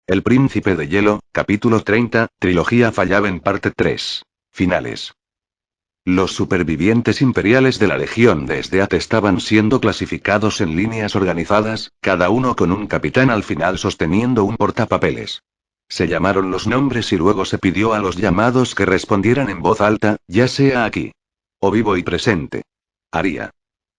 El Príncipe de Hielo, capítulo 30, Trilogía Fallaven parte 3. Finales. Los supervivientes imperiales de la Legión de Esdeath estaban siendo clasificados en líneas organizadas, cada uno con un capitán al final sosteniendo un portapapeles. Se llamaron los nombres y luego se pidió a los llamados que respondieran en voz alta, ya sea aquí o vivo y presente. Haría.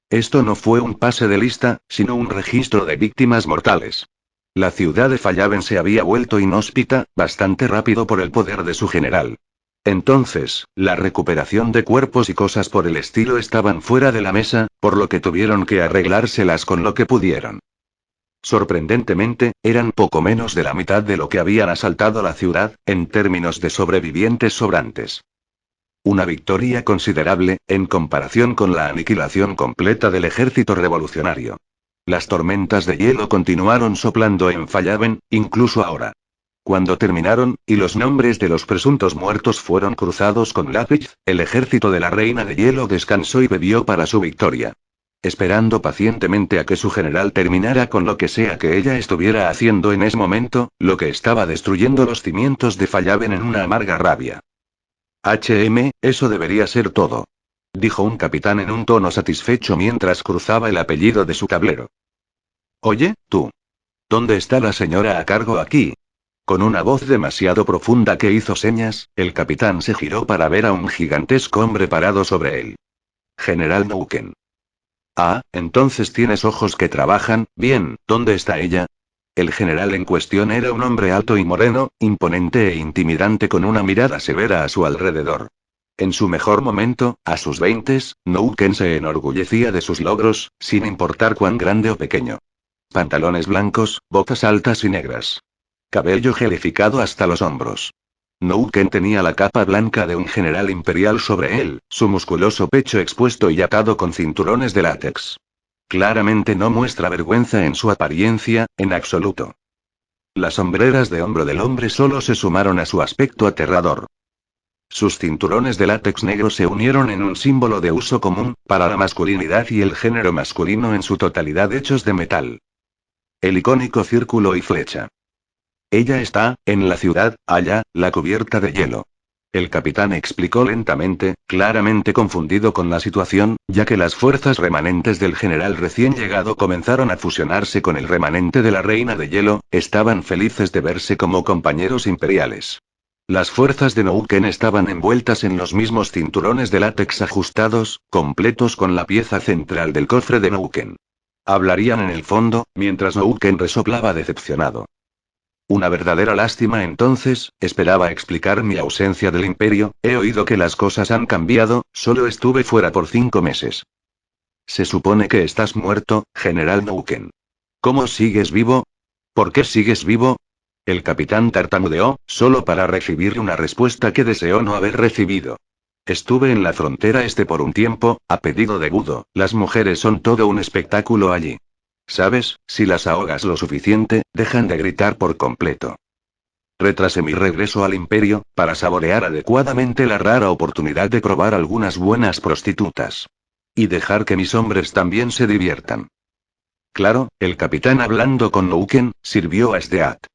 Esto no fue un pase de lista, sino un registro de víctimas mortales. La ciudad de Fallaven se había vuelto inhóspita, bastante rápido por el poder de su general. Entonces, la recuperación de cuerpos y cosas por el estilo estaban fuera de la mesa, por lo que tuvieron que arreglárselas con lo que pudieron. Sorprendentemente, eran poco menos de la mitad de lo que habían asaltado la ciudad, en términos de sobrevivientes sobrantes. Una victoria considerable, en comparación con la aniquilación completa del ejército revolucionario. Las tormentas de hielo continuaron soplando en Fallaven, incluso ahora. Cuando terminaron, y los nombres de los presuntos muertos fueron cruzados con lápiz, el ejército de la Reina de Hielo descansó y bebió para su victoria. Esperando pacientemente a que su general terminara con lo que sea que ella estuviera haciendo en ese momento, lo que estaba destruyendo los cimientos de Fallaven en una amarga rabia. Eso debería ser todo, dijo un capitán en un tono satisfecho mientras cruzaba el apellido de su tablero. Oye, tú. ¿Dónde está la señora a cargo aquí? Con una voz demasiado profunda que hizo señas, el capitán se giró para ver a un gigantesco hombre parado sobre él. General Nouken. Ah, entonces tienes ojos que trabajan, bien, ¿dónde está ella? El general en cuestión era un hombre alto y moreno, imponente e intimidante con una mirada severa a su alrededor. En su mejor momento, a sus 20, Nouken se enorgullecía de sus logros, sin importar cuán grande o pequeño. Pantalones blancos, botas altas y negras. Cabello gelificado hasta los hombros. Nouken tenía la capa blanca de un general imperial sobre él, su musculoso pecho expuesto y atado con cinturones de látex. Claramente no muestra vergüenza en su apariencia, en absoluto. Las hombreras de hombro del hombre solo se sumaron a su aspecto aterrador. Sus cinturones de látex negro se unieron en un símbolo de uso común, para la masculinidad y el género masculino en su totalidad hechos de metal. El icónico círculo y flecha. Ella está, en la ciudad, allá, la cubierta de hielo. El capitán explicó lentamente, claramente confundido con la situación, ya que las fuerzas remanentes del general recién llegado comenzaron a fusionarse con el remanente de la Reina de Hielo, estaban felices de verse como compañeros imperiales. Las fuerzas de Nouken estaban envueltas en los mismos cinturones de látex ajustados, completos con la pieza central del cofre de Nouken. Hablarían en el fondo, mientras Nouken resoplaba decepcionado. Una verdadera lástima entonces, esperaba explicar mi ausencia del imperio, he oído que las cosas han cambiado, solo estuve fuera por 5 meses. Se supone que estás muerto, General Nouken. ¿Cómo sigues vivo? ¿Por qué sigues vivo? El capitán tartamudeó, solo para recibir una respuesta que deseó no haber recibido. Estuve en la frontera este por un tiempo, a pedido de Budo, las mujeres son todo un espectáculo allí. ¿Sabes? Si las ahogas lo suficiente, dejan de gritar por completo. Retrasé mi regreso al imperio, para saborear adecuadamente la rara oportunidad de probar algunas buenas prostitutas. Y dejar que mis hombres también se diviertan. Claro, el capitán hablando con Nouken, sirvió a Esdeath.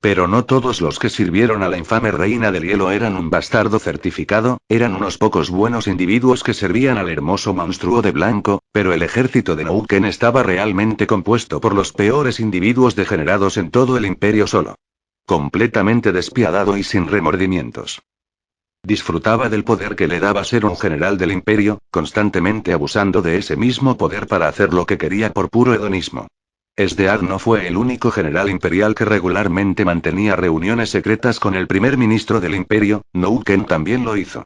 Pero no todos los que sirvieron a la infame Reina del Hielo eran un bastardo certificado, eran unos pocos buenos individuos que servían al hermoso monstruo de blanco, pero el ejército de Nouken estaba realmente compuesto por los peores individuos degenerados en todo el imperio solo. Completamente despiadado y sin remordimientos. Disfrutaba del poder que le daba ser un general del imperio, constantemente abusando de ese mismo poder para hacer lo que quería por puro hedonismo. Esdeath no fue el único general imperial que regularmente mantenía reuniones secretas con el primer ministro del imperio, Nouken también lo hizo.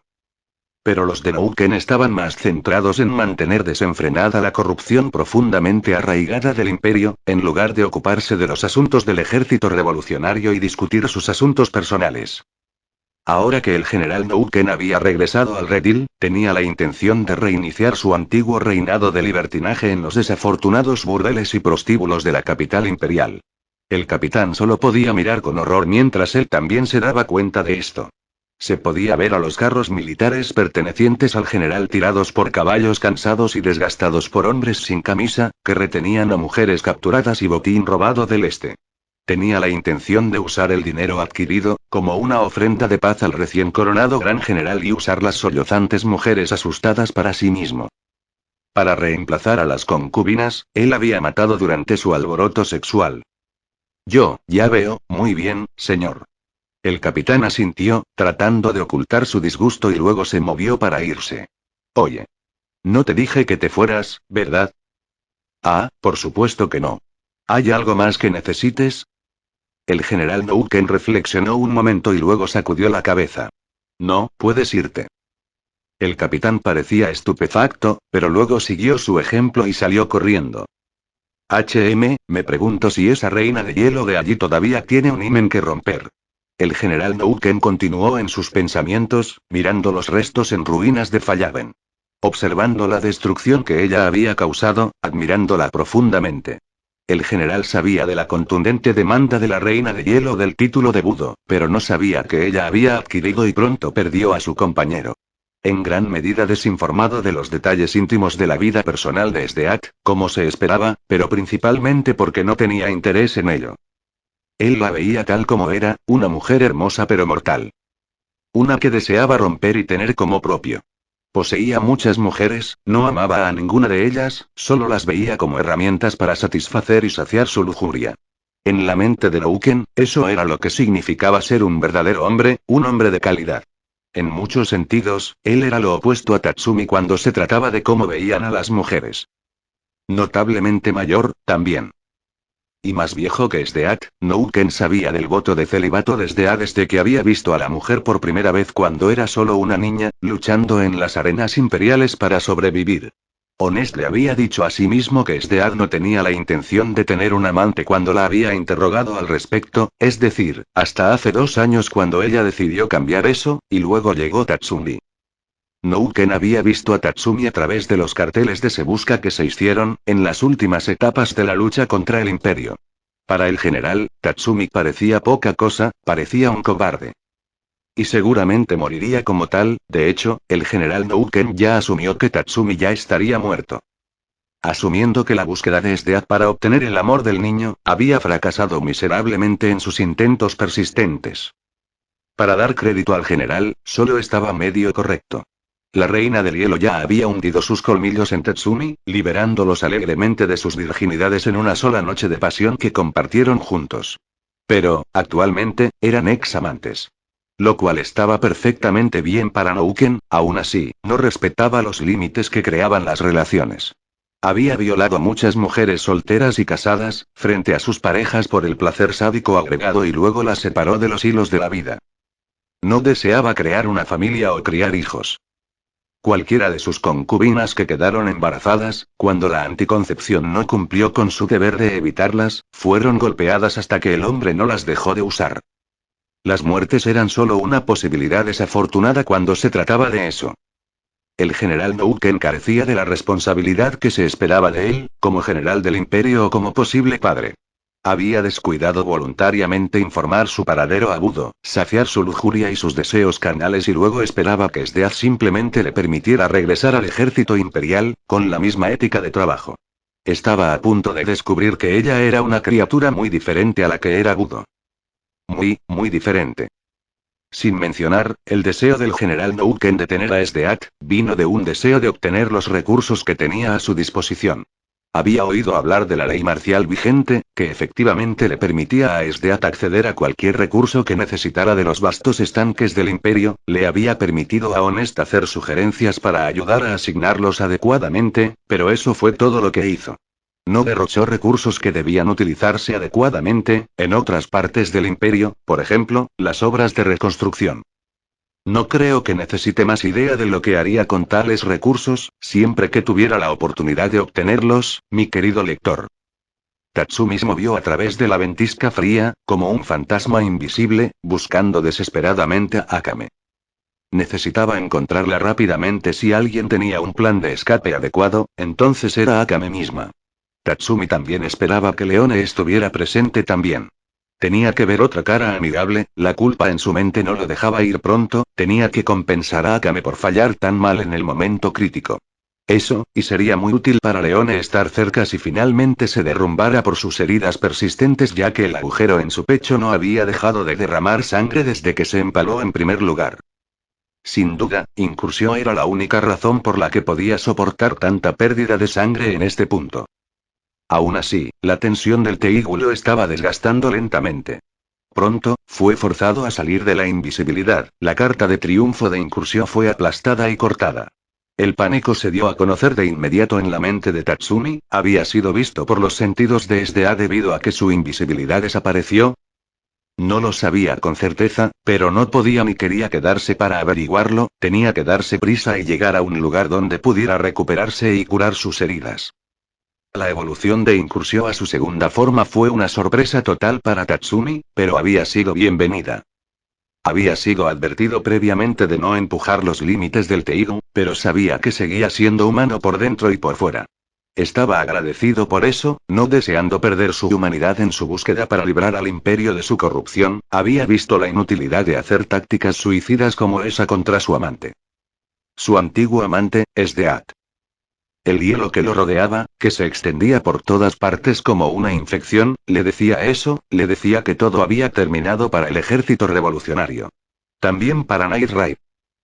Pero los de Nouken estaban más centrados en mantener desenfrenada la corrupción profundamente arraigada del imperio, en lugar de ocuparse de los asuntos del ejército revolucionario y discutir sus asuntos personales. Ahora que el general Nouken había regresado al redil, tenía la intención de reiniciar su antiguo reinado de libertinaje en los desafortunados burdeles y prostíbulos de la capital imperial. El capitán solo podía mirar con horror mientras él también se daba cuenta de esto. Se podía ver a los carros militares pertenecientes al general tirados por caballos cansados y desgastados por hombres sin camisa, que retenían a mujeres capturadas y botín robado del este. tenía la intención de usar el dinero adquirido, como una ofrenda de paz al recién coronado gran general y usar las sollozantes mujeres asustadas para sí mismo. Para reemplazar a las concubinas, él había matado durante su alboroto sexual. Ya veo, muy bien, señor. El capitán asintió, tratando de ocultar su disgusto y luego se movió para irse. Oye. No te dije que te fueras, ¿verdad? Ah, por supuesto que no. ¿Hay algo más que necesites? El general Nouken reflexionó un momento y luego sacudió la cabeza. No, puedes irte. El capitán parecía estupefacto, pero luego siguió su ejemplo y salió corriendo. Me pregunto si esa reina de hielo de allí todavía tiene un himen que romper. El general Nouken continuó en sus pensamientos, mirando los restos en ruinas de Fallaven. Observando la destrucción que ella había causado, admirándola profundamente. El general sabía de la contundente demanda de la reina de hielo del título de Budo, pero no sabía que ella había adquirido y pronto perdió a su compañero. En gran medida desinformado de los detalles íntimos de la vida personal de Sdeat, como se esperaba, pero principalmente porque no tenía interés en ello. Él la veía tal como era, una mujer hermosa pero mortal. Una que deseaba romper y tener como propio. Poseía muchas mujeres, no amaba a ninguna de ellas, solo las veía como herramientas para satisfacer y saciar su lujuria. En la mente de Nouken, eso era lo que significaba ser un verdadero hombre, un hombre de calidad. En muchos sentidos, él era lo opuesto a Tatsumi cuando se trataba de cómo veían a las mujeres. Notablemente mayor, también. Y más viejo que Sdeat, Nouken sabía del voto de celibato de Sdeat desde que había visto a la mujer por primera vez cuando era solo una niña, luchando en las arenas imperiales para sobrevivir. Honest le había dicho a sí mismo que Sdeat no tenía la intención de tener un amante cuando la había interrogado al respecto, es decir, hasta hace 2 años cuando ella decidió cambiar eso, y luego llegó Tatsumi. Nouken había visto a Tatsumi a través de los carteles de Se Busca que se hicieron, en las últimas etapas de la lucha contra el Imperio. Para el general, Tatsumi parecía poca cosa, parecía un cobarde. Y seguramente moriría como tal, de hecho, el general Nouken ya asumió que Tatsumi ya estaría muerto. Asumiendo que la búsqueda de Sdeat para obtener el amor del niño, había fracasado miserablemente en sus intentos persistentes. Para dar crédito al general, solo estaba medio correcto. La reina del hielo ya había hundido sus colmillos en Tatsumi, liberándolos alegremente de sus virginidades en una sola noche de pasión que compartieron juntos. Pero, actualmente, eran ex amantes. Lo cual estaba perfectamente bien para Nouken, aún así, no respetaba los límites que creaban las relaciones. Había violado a muchas mujeres solteras y casadas, frente a sus parejas por el placer sádico agregado y luego las separó de los hilos de la vida. No deseaba crear una familia o criar hijos. Cualquiera de sus concubinas que quedaron embarazadas, cuando la anticoncepción no cumplió con su deber de evitarlas, fueron golpeadas hasta que el hombre no las dejó de usar. Las muertes eran solo una posibilidad desafortunada cuando se trataba de eso. El general Nouken carecía de la responsabilidad que se esperaba de él, como general del imperio o como posible padre. Había descuidado voluntariamente informar su paradero a Budo, saciar su lujuria y sus deseos carnales y luego esperaba que Sdeat simplemente le permitiera regresar al ejército imperial, con la misma ética de trabajo. Estaba a punto de descubrir que ella era una criatura muy diferente a la que era Budo. Muy diferente. Sin mencionar, el deseo del general Nouken de tener a Sdeat, vino de un deseo de obtener los recursos que tenía a su disposición. Había oído hablar de la ley marcial vigente, que efectivamente le permitía a Sdeat acceder a cualquier recurso que necesitara de los vastos estanques del imperio, le había permitido a Honest hacer sugerencias para ayudar a asignarlos adecuadamente, pero eso fue todo lo que hizo. No derrochó recursos que debían utilizarse adecuadamente, en otras partes del imperio, por ejemplo, las obras de reconstrucción. No creo que necesite más idea de lo que haría con tales recursos, siempre que tuviera la oportunidad de obtenerlos, mi querido lector. Tatsumi se movió a través de la ventisca fría, como un fantasma invisible, buscando desesperadamente a Akame. Necesitaba encontrarla rápidamente si alguien tenía un plan de escape adecuado, entonces era Akame misma. Tatsumi también esperaba que Leone estuviera presente también. Tenía que ver otra cara amigable, la culpa en su mente no lo dejaba ir pronto, tenía que compensar a Akame por fallar tan mal en el momento crítico. Eso, y sería muy útil para Leone estar cerca si finalmente se derrumbara por sus heridas persistentes, ya que el agujero en su pecho no había dejado de derramar sangre desde que se empaló en primer lugar. Sin duda, Incursión era la única razón por la que podía soportar tanta pérdida de sangre en este punto. Aún así, la tensión del Teígu lo estaba desgastando lentamente. Pronto, fue forzado a salir de la invisibilidad, la carta de triunfo de Incursión fue aplastada y cortada. El pánico se dio a conocer de inmediato en la mente de Tatsumi, había sido visto por los sentidos de SDA debido a que su invisibilidad desapareció. No lo sabía con certeza, pero no podía ni quería quedarse para averiguarlo, tenía que darse prisa y llegar a un lugar donde pudiera recuperarse y curar sus heridas. La evolución de Incursión a su segunda forma fue una sorpresa total para Tatsumi, pero había sido bienvenida. Había sido advertido previamente de no empujar los límites del Teigu, pero sabía que seguía siendo humano por dentro y por fuera. Estaba agradecido por eso, no deseando perder su humanidad en su búsqueda para librar al imperio de su corrupción, había visto la inutilidad de hacer tácticas suicidas como esa contra su amante. Su antiguo amante, Sdeat. El hielo que lo rodeaba, que se extendía por todas partes como una infección, le decía eso, le decía que todo había terminado para el ejército revolucionario. También para Night Raid.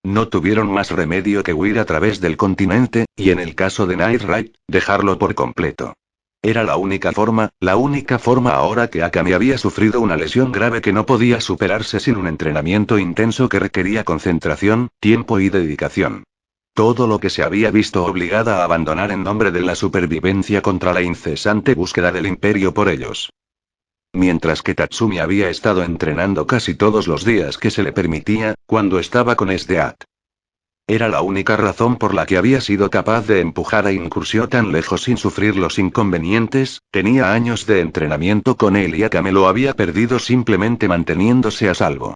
No tuvieron más remedio que huir a través del continente, y en el caso de Night Raid, dejarlo por completo. Era la única forma ahora que Akame había sufrido una lesión grave que no podía superarse sin un entrenamiento intenso que requería concentración, tiempo y dedicación. Todo lo que se había visto obligada a abandonar en nombre de la supervivencia contra la incesante búsqueda del imperio por ellos. Mientras que Tatsumi había estado entrenando casi todos los días que se le permitía, cuando estaba con Sdeat. Era la única razón por la que había sido capaz de empujar a Incursión tan lejos sin sufrir los inconvenientes, tenía años de entrenamiento con él y Akame lo había perdido simplemente manteniéndose a salvo.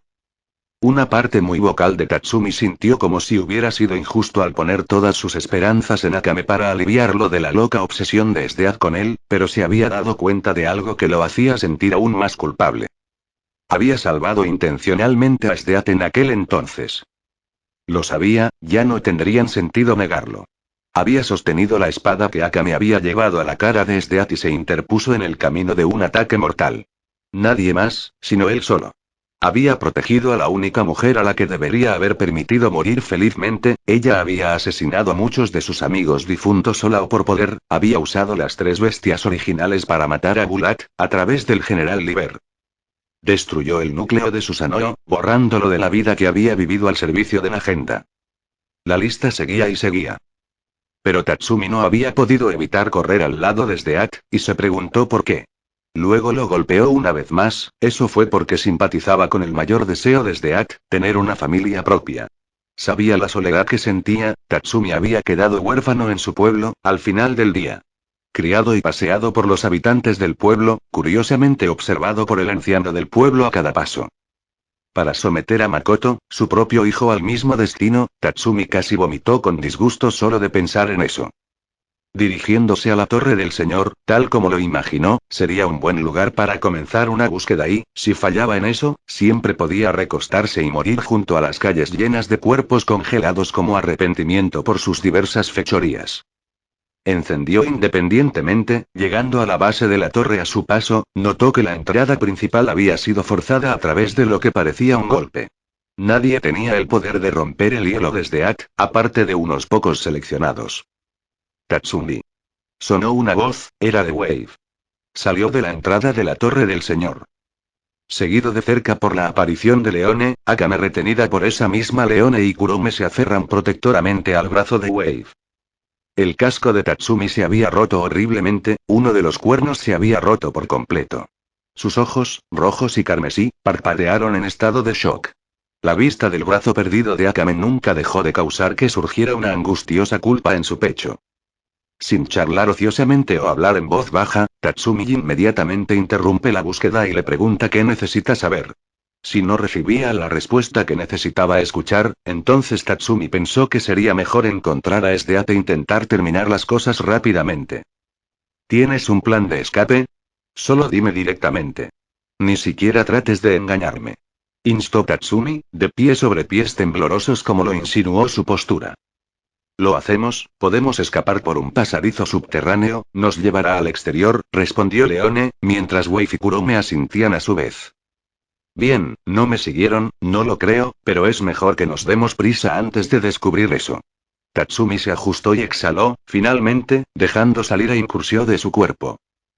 Una parte muy vocal de Tatsumi sintió como si hubiera sido injusto al poner todas sus esperanzas en Akame para aliviarlo de la loca obsesión de Sdeat con él, pero se había dado cuenta de algo que lo hacía sentir aún más culpable. Había salvado intencionalmente a Sdeat en aquel entonces. Lo sabía, ya no tendrían sentido negarlo. Había sostenido la espada que Akame había llevado a la cara de Sdeat y se interpuso en el camino de un ataque mortal. Nadie más, sino él solo. Había protegido a la única mujer a la que debería haber permitido morir felizmente, ella había asesinado a muchos de sus amigos difuntos sola o por poder, había usado las tres bestias originales para matar a Bulat, a través del general Liber. Destruyó el núcleo de Susanoo, borrándolo de la vida que había vivido al servicio de la agenda. La lista seguía y seguía. Pero Tatsumi no había podido evitar correr al lado de Sdeat, y se preguntó por qué. Luego lo golpeó una vez más, eso fue porque simpatizaba con el mayor deseo de Sdeat, tener una familia propia. Sabía la soledad que sentía, Tatsumi había quedado huérfano en su pueblo, al final del día. Criado y paseado por los habitantes del pueblo, curiosamente observado por el anciano del pueblo a cada paso. Para someter a Makoto, su propio hijo al mismo destino, Tatsumi casi vomitó con disgusto solo de pensar en eso. Dirigiéndose a la torre del señor, tal como lo imaginó, sería un buen lugar para comenzar una búsqueda y, si fallaba en eso, siempre podía recostarse y morir junto a las calles llenas de cuerpos congelados como arrepentimiento por sus diversas fechorías. Encendió independientemente, llegando a la base de la torre a su paso, notó que la entrada principal había sido forzada a través de lo que parecía un golpe. Nadie tenía el poder de romper el hielo desde At, aparte de unos pocos seleccionados. Tatsumi. Sonó una voz, era de Wave. Salió de la entrada de la torre del señor. Seguido de cerca por la aparición de Leone, Akame retenida por esa misma Leone y Kurome se aferran protectoramente al brazo de Wave. El casco de Tatsumi se había roto horriblemente, uno de los cuernos se había roto por completo. Sus ojos, rojos y carmesí, parpadearon en estado de shock. La vista del brazo perdido de Akame nunca dejó de causar que surgiera una angustiosa culpa en su pecho. Sin charlar ociosamente o hablar en voz baja, Tatsumi inmediatamente interrumpe la búsqueda y le pregunta qué necesita saber. Si no recibía la respuesta que necesitaba escuchar, entonces Tatsumi pensó que sería mejor encontrar a Sdeat e intentar terminar las cosas rápidamente. ¿Tienes un plan de escape? Solo dime directamente. Ni siquiera trates de engañarme. Instó Tatsumi, de pie sobre pies temblorosos como lo insinuó su postura. Lo hacemos, podemos escapar por un pasadizo subterráneo, nos llevará al exterior, respondió Leone, mientras Wave y Kurome asintían a su vez. Bien, no me siguieron, no lo creo, pero es mejor que nos demos prisa antes de descubrir eso. Tatsumi se ajustó y exhaló, finalmente, dejando salir a Incursio de su cuerpo.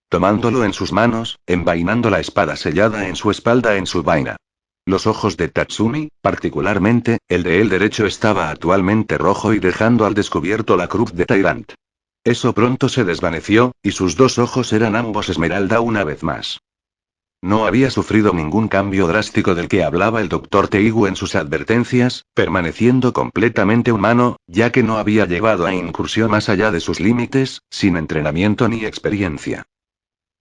Tomándolo en sus manos, envainando la espada sellada en su espalda en su vaina. Los ojos de Tatsumi, particularmente, el de él derecho estaba actualmente rojo y dejando al descubierto la cruz de Tyrant. Eso pronto se desvaneció, y sus dos ojos eran ambos esmeralda una vez más. No había sufrido ningún cambio drástico del que hablaba el Dr. Teigu en sus advertencias, permaneciendo completamente humano, ya que no había llevado a Incursión más allá de sus límites, sin entrenamiento ni experiencia.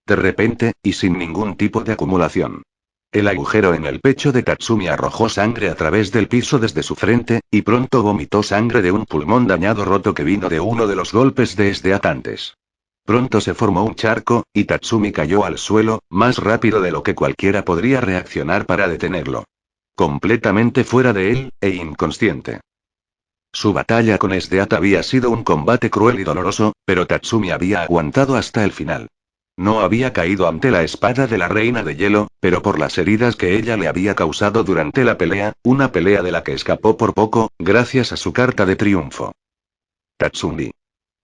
De repente, y sin ningún tipo de acumulación. El agujero en el pecho de Tatsumi arrojó sangre a través del piso desde su frente, y pronto vomitó sangre de un pulmón dañado roto que vino de uno de los golpes de antes. Pronto se formó un charco, y Tatsumi cayó al suelo, más rápido de lo que cualquiera podría reaccionar para detenerlo. Completamente fuera de él, e inconsciente. Su batalla con Esdeat había sido un combate cruel y doloroso, pero Tatsumi había aguantado hasta el final. No había caído ante la espada de la reina de hielo, pero por las heridas que ella le había causado durante la pelea, una pelea de la que escapó por poco, gracias a su carta de triunfo. Tatsumi.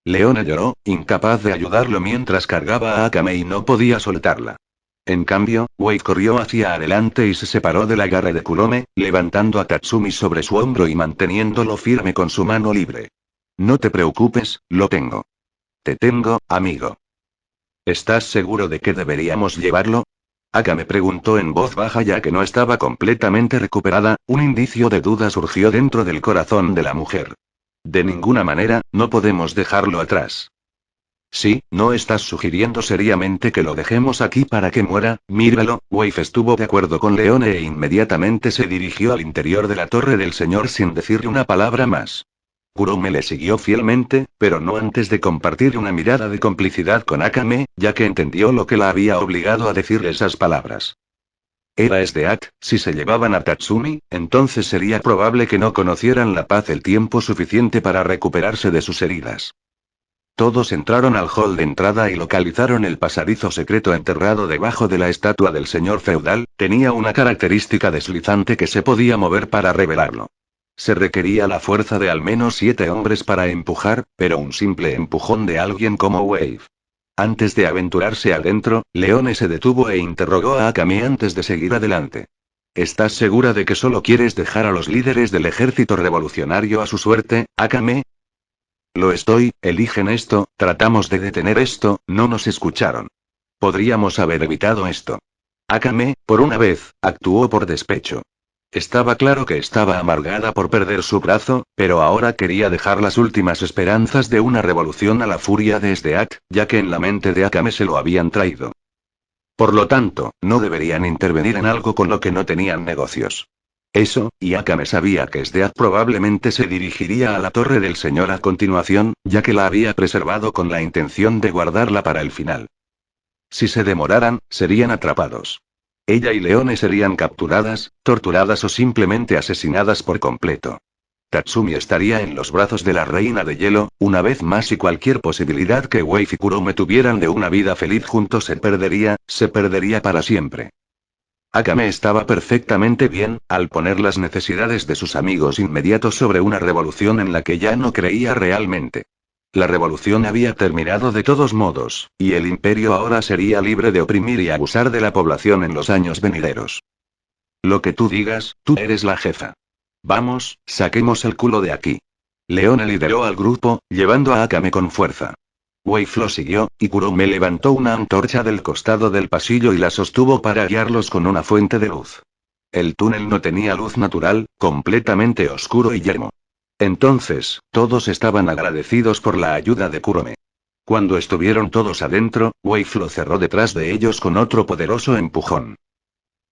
Leone lloró, incapaz de ayudarlo mientras cargaba a Akame y no podía soltarla. En cambio, Wave corrió hacia adelante y se separó del agarre de Kurome, levantando a Tatsumi sobre su hombro y manteniéndolo firme con su mano libre. No te preocupes, lo tengo. Te tengo, amigo. ¿Estás seguro de que deberíamos llevarlo? Akame preguntó en voz baja ya que no estaba completamente recuperada, un indicio de duda surgió dentro del corazón de la mujer. De ninguna manera, no podemos dejarlo atrás. Sí, ¿no estás sugiriendo seriamente que lo dejemos aquí para que muera? Míralo. Wave estuvo de acuerdo con Leone e inmediatamente se dirigió al interior de la torre del señor sin decirle una palabra más. Kurome le siguió fielmente, pero no antes de compartir una mirada de complicidad con Akame, ya que entendió lo que la había obligado a decir esas palabras. Era Esdeat, si se llevaban a Tatsumi, entonces sería probable que no conocieran la paz el tiempo suficiente para recuperarse de sus heridas. Todos entraron al hall de entrada y localizaron el pasadizo secreto enterrado debajo de la estatua del señor feudal, tenía una característica deslizante que se podía mover para revelarlo. Se requería la fuerza de al menos 7 hombres para empujar, pero un simple empujón de alguien como Wave. Antes de aventurarse adentro, Leone se detuvo e interrogó a Akame antes de seguir adelante. ¿Estás segura de que solo quieres dejar a los líderes del ejército revolucionario a su suerte, Akame? Lo estoy, eligen esto, tratamos de detener esto, no nos escucharon. Podríamos haber evitado esto. Akame, por una vez, actuó por despecho. Estaba claro que estaba amargada por perder su brazo, pero ahora quería dejar las últimas esperanzas de una revolución a la furia de Esdeat, ya que en la mente de Akame se lo habían traído. Por lo tanto, no deberían intervenir en algo con lo que no tenían negocios. Eso, y Akame sabía que Esdeat probablemente se dirigiría a la torre del señor a continuación, ya que la había preservado con la intención de guardarla para el final. Si se demoraran, serían atrapados. Ella y Leone serían capturadas, torturadas o simplemente asesinadas por completo. Tatsumi estaría en los brazos de la reina de hielo, una vez más y cualquier posibilidad que Wave y Kurome tuvieran de una vida feliz juntos se perdería para siempre. Akame estaba perfectamente bien, al poner las necesidades de sus amigos inmediatos sobre una revolución en la que ya no creía realmente. La revolución había terminado de todos modos, y el imperio ahora sería libre de oprimir y abusar de la población en los años venideros. Lo que tú digas, tú eres la jefa. Vamos, saquemos el culo de aquí. Leone lideró al grupo, llevando a Akame con fuerza. Wave lo siguió, y Kurome levantó una antorcha del costado del pasillo y la sostuvo para guiarlos con una fuente de luz. El túnel no tenía luz natural, completamente oscuro y yermo. Entonces, todos estaban agradecidos por la ayuda de Kurome. Cuando estuvieron todos adentro, Wave lo cerró detrás de ellos con otro poderoso empujón.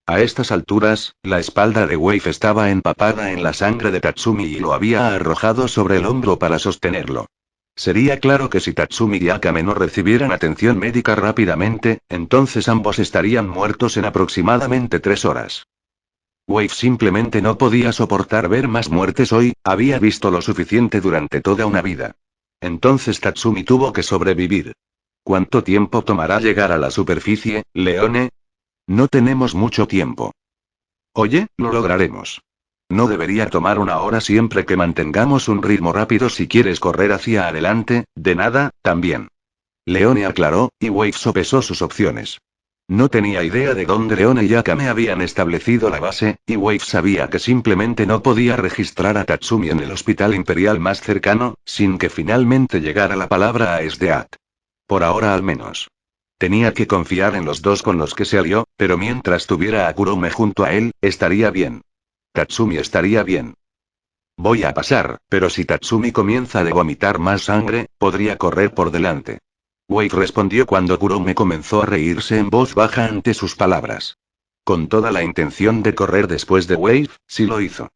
A estas alturas, la espalda de Wave estaba empapada en la sangre de Tatsumi y lo había arrojado sobre el hombro para sostenerlo. Sería claro que si Tatsumi y Akame no recibieran atención médica rápidamente, entonces ambos estarían muertos en aproximadamente 3 horas. Wave simplemente no podía soportar ver más muertes hoy, había visto lo suficiente durante toda una vida. Entonces Tatsumi tuvo que sobrevivir. ¿Cuánto tiempo tomará llegar a la superficie, Leone? No tenemos mucho tiempo. Oye, lo lograremos. No debería tomar una hora siempre que mantengamos un ritmo rápido si quieres correr hacia adelante, de nada, también. Leone aclaró, y Wave sopesó sus opciones. No tenía idea de dónde Leone y Akame habían establecido la base, y Wave sabía que simplemente no podía registrar a Tatsumi en el hospital imperial más cercano, sin que finalmente llegara la palabra a Esdeat. Por ahora al menos. Tenía que confiar en los dos con los que se alió, pero mientras tuviera a Kurome junto a él, estaría bien. Tatsumi estaría bien. Voy a pasar, pero si Tatsumi comienza a vomitar más sangre, podría correr por delante. Wade respondió cuando Kurome comenzó a reírse en voz baja ante sus palabras. Con toda la intención de correr después de Wade, sí lo hizo.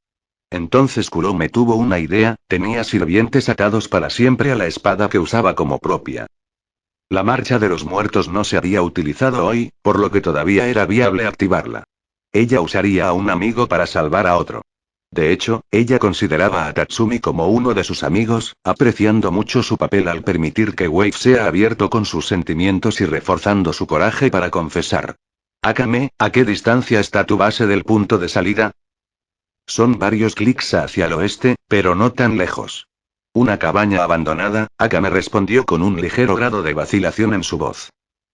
Entonces Kurome tuvo una idea, tenía sirvientes atados para siempre a la espada que usaba como propia. La marcha de los muertos no se había utilizado hoy, por lo que todavía era viable activarla. Ella usaría a un amigo para salvar a otro. De hecho, ella consideraba a Tatsumi como uno de sus amigos, apreciando mucho su papel al permitir que Wave sea abierto con sus sentimientos y reforzando su coraje para confesar. Akame, ¿a qué distancia está tu base del punto de salida? Son varios clics hacia el oeste, pero no tan lejos. Una cabaña abandonada, Akame respondió con un ligero grado de vacilación en su voz.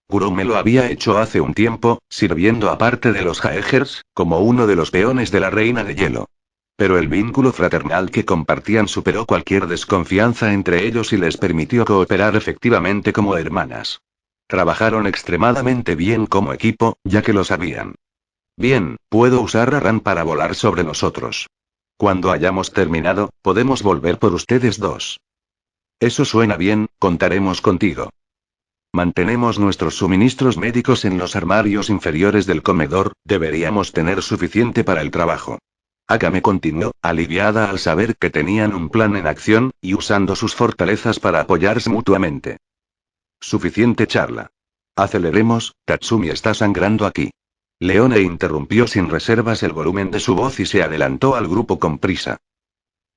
Kurome lo había hecho hace un tiempo, sirviendo aparte de los Jaegers, como uno de los peones de la Reina de Hielo. Pero el vínculo fraternal que compartían superó cualquier desconfianza entre ellos y les permitió cooperar efectivamente como hermanas. Trabajaron extremadamente bien como equipo, ya que lo sabían. Bien, puedo usar a Ran para volar sobre nosotros. Cuando hayamos terminado, podemos volver por ustedes dos. Eso suena bien, contaremos contigo. Mantenemos nuestros suministros médicos en los armarios inferiores del comedor, deberíamos tener suficiente para el trabajo. Akame continuó, aliviada al saber que tenían un plan en acción, y usando sus fortalezas para apoyarse mutuamente. Suficiente charla. Aceleremos, Tatsumi está sangrando aquí. Leone interrumpió sin reservas el volumen de su voz y se adelantó al grupo con prisa.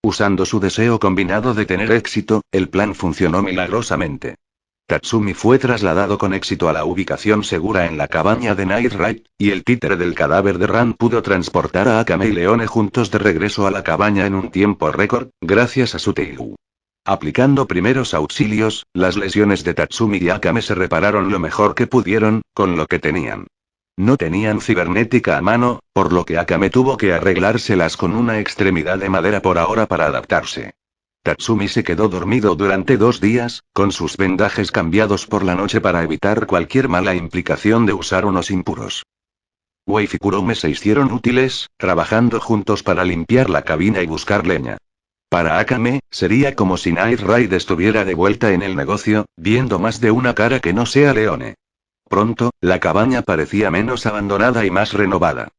Usando su deseo combinado de tener éxito, el plan funcionó milagrosamente. Tatsumi fue trasladado con éxito a la ubicación segura en la cabaña de Night Ride, y el títere del cadáver de Ran pudo transportar a Akame y Leone juntos de regreso a la cabaña en un tiempo récord, gracias a su Teigu. Aplicando primeros auxilios, las lesiones de Tatsumi y Akame se repararon lo mejor que pudieron, con lo que tenían. No tenían cibernética a mano, por lo que Akame tuvo que arreglárselas con una extremidad de madera por ahora para adaptarse. Tatsumi se quedó dormido durante 2 días, con sus vendajes cambiados por la noche para evitar cualquier mala implicación de usar unos impuros. Wave y Kurome se hicieron útiles, trabajando juntos para limpiar la cabina y buscar leña. Para Akame, sería como si Night Ride estuviera de vuelta en el negocio, viendo más de una cara que no sea Leone. Pronto, la cabaña parecía menos abandonada y más renovada.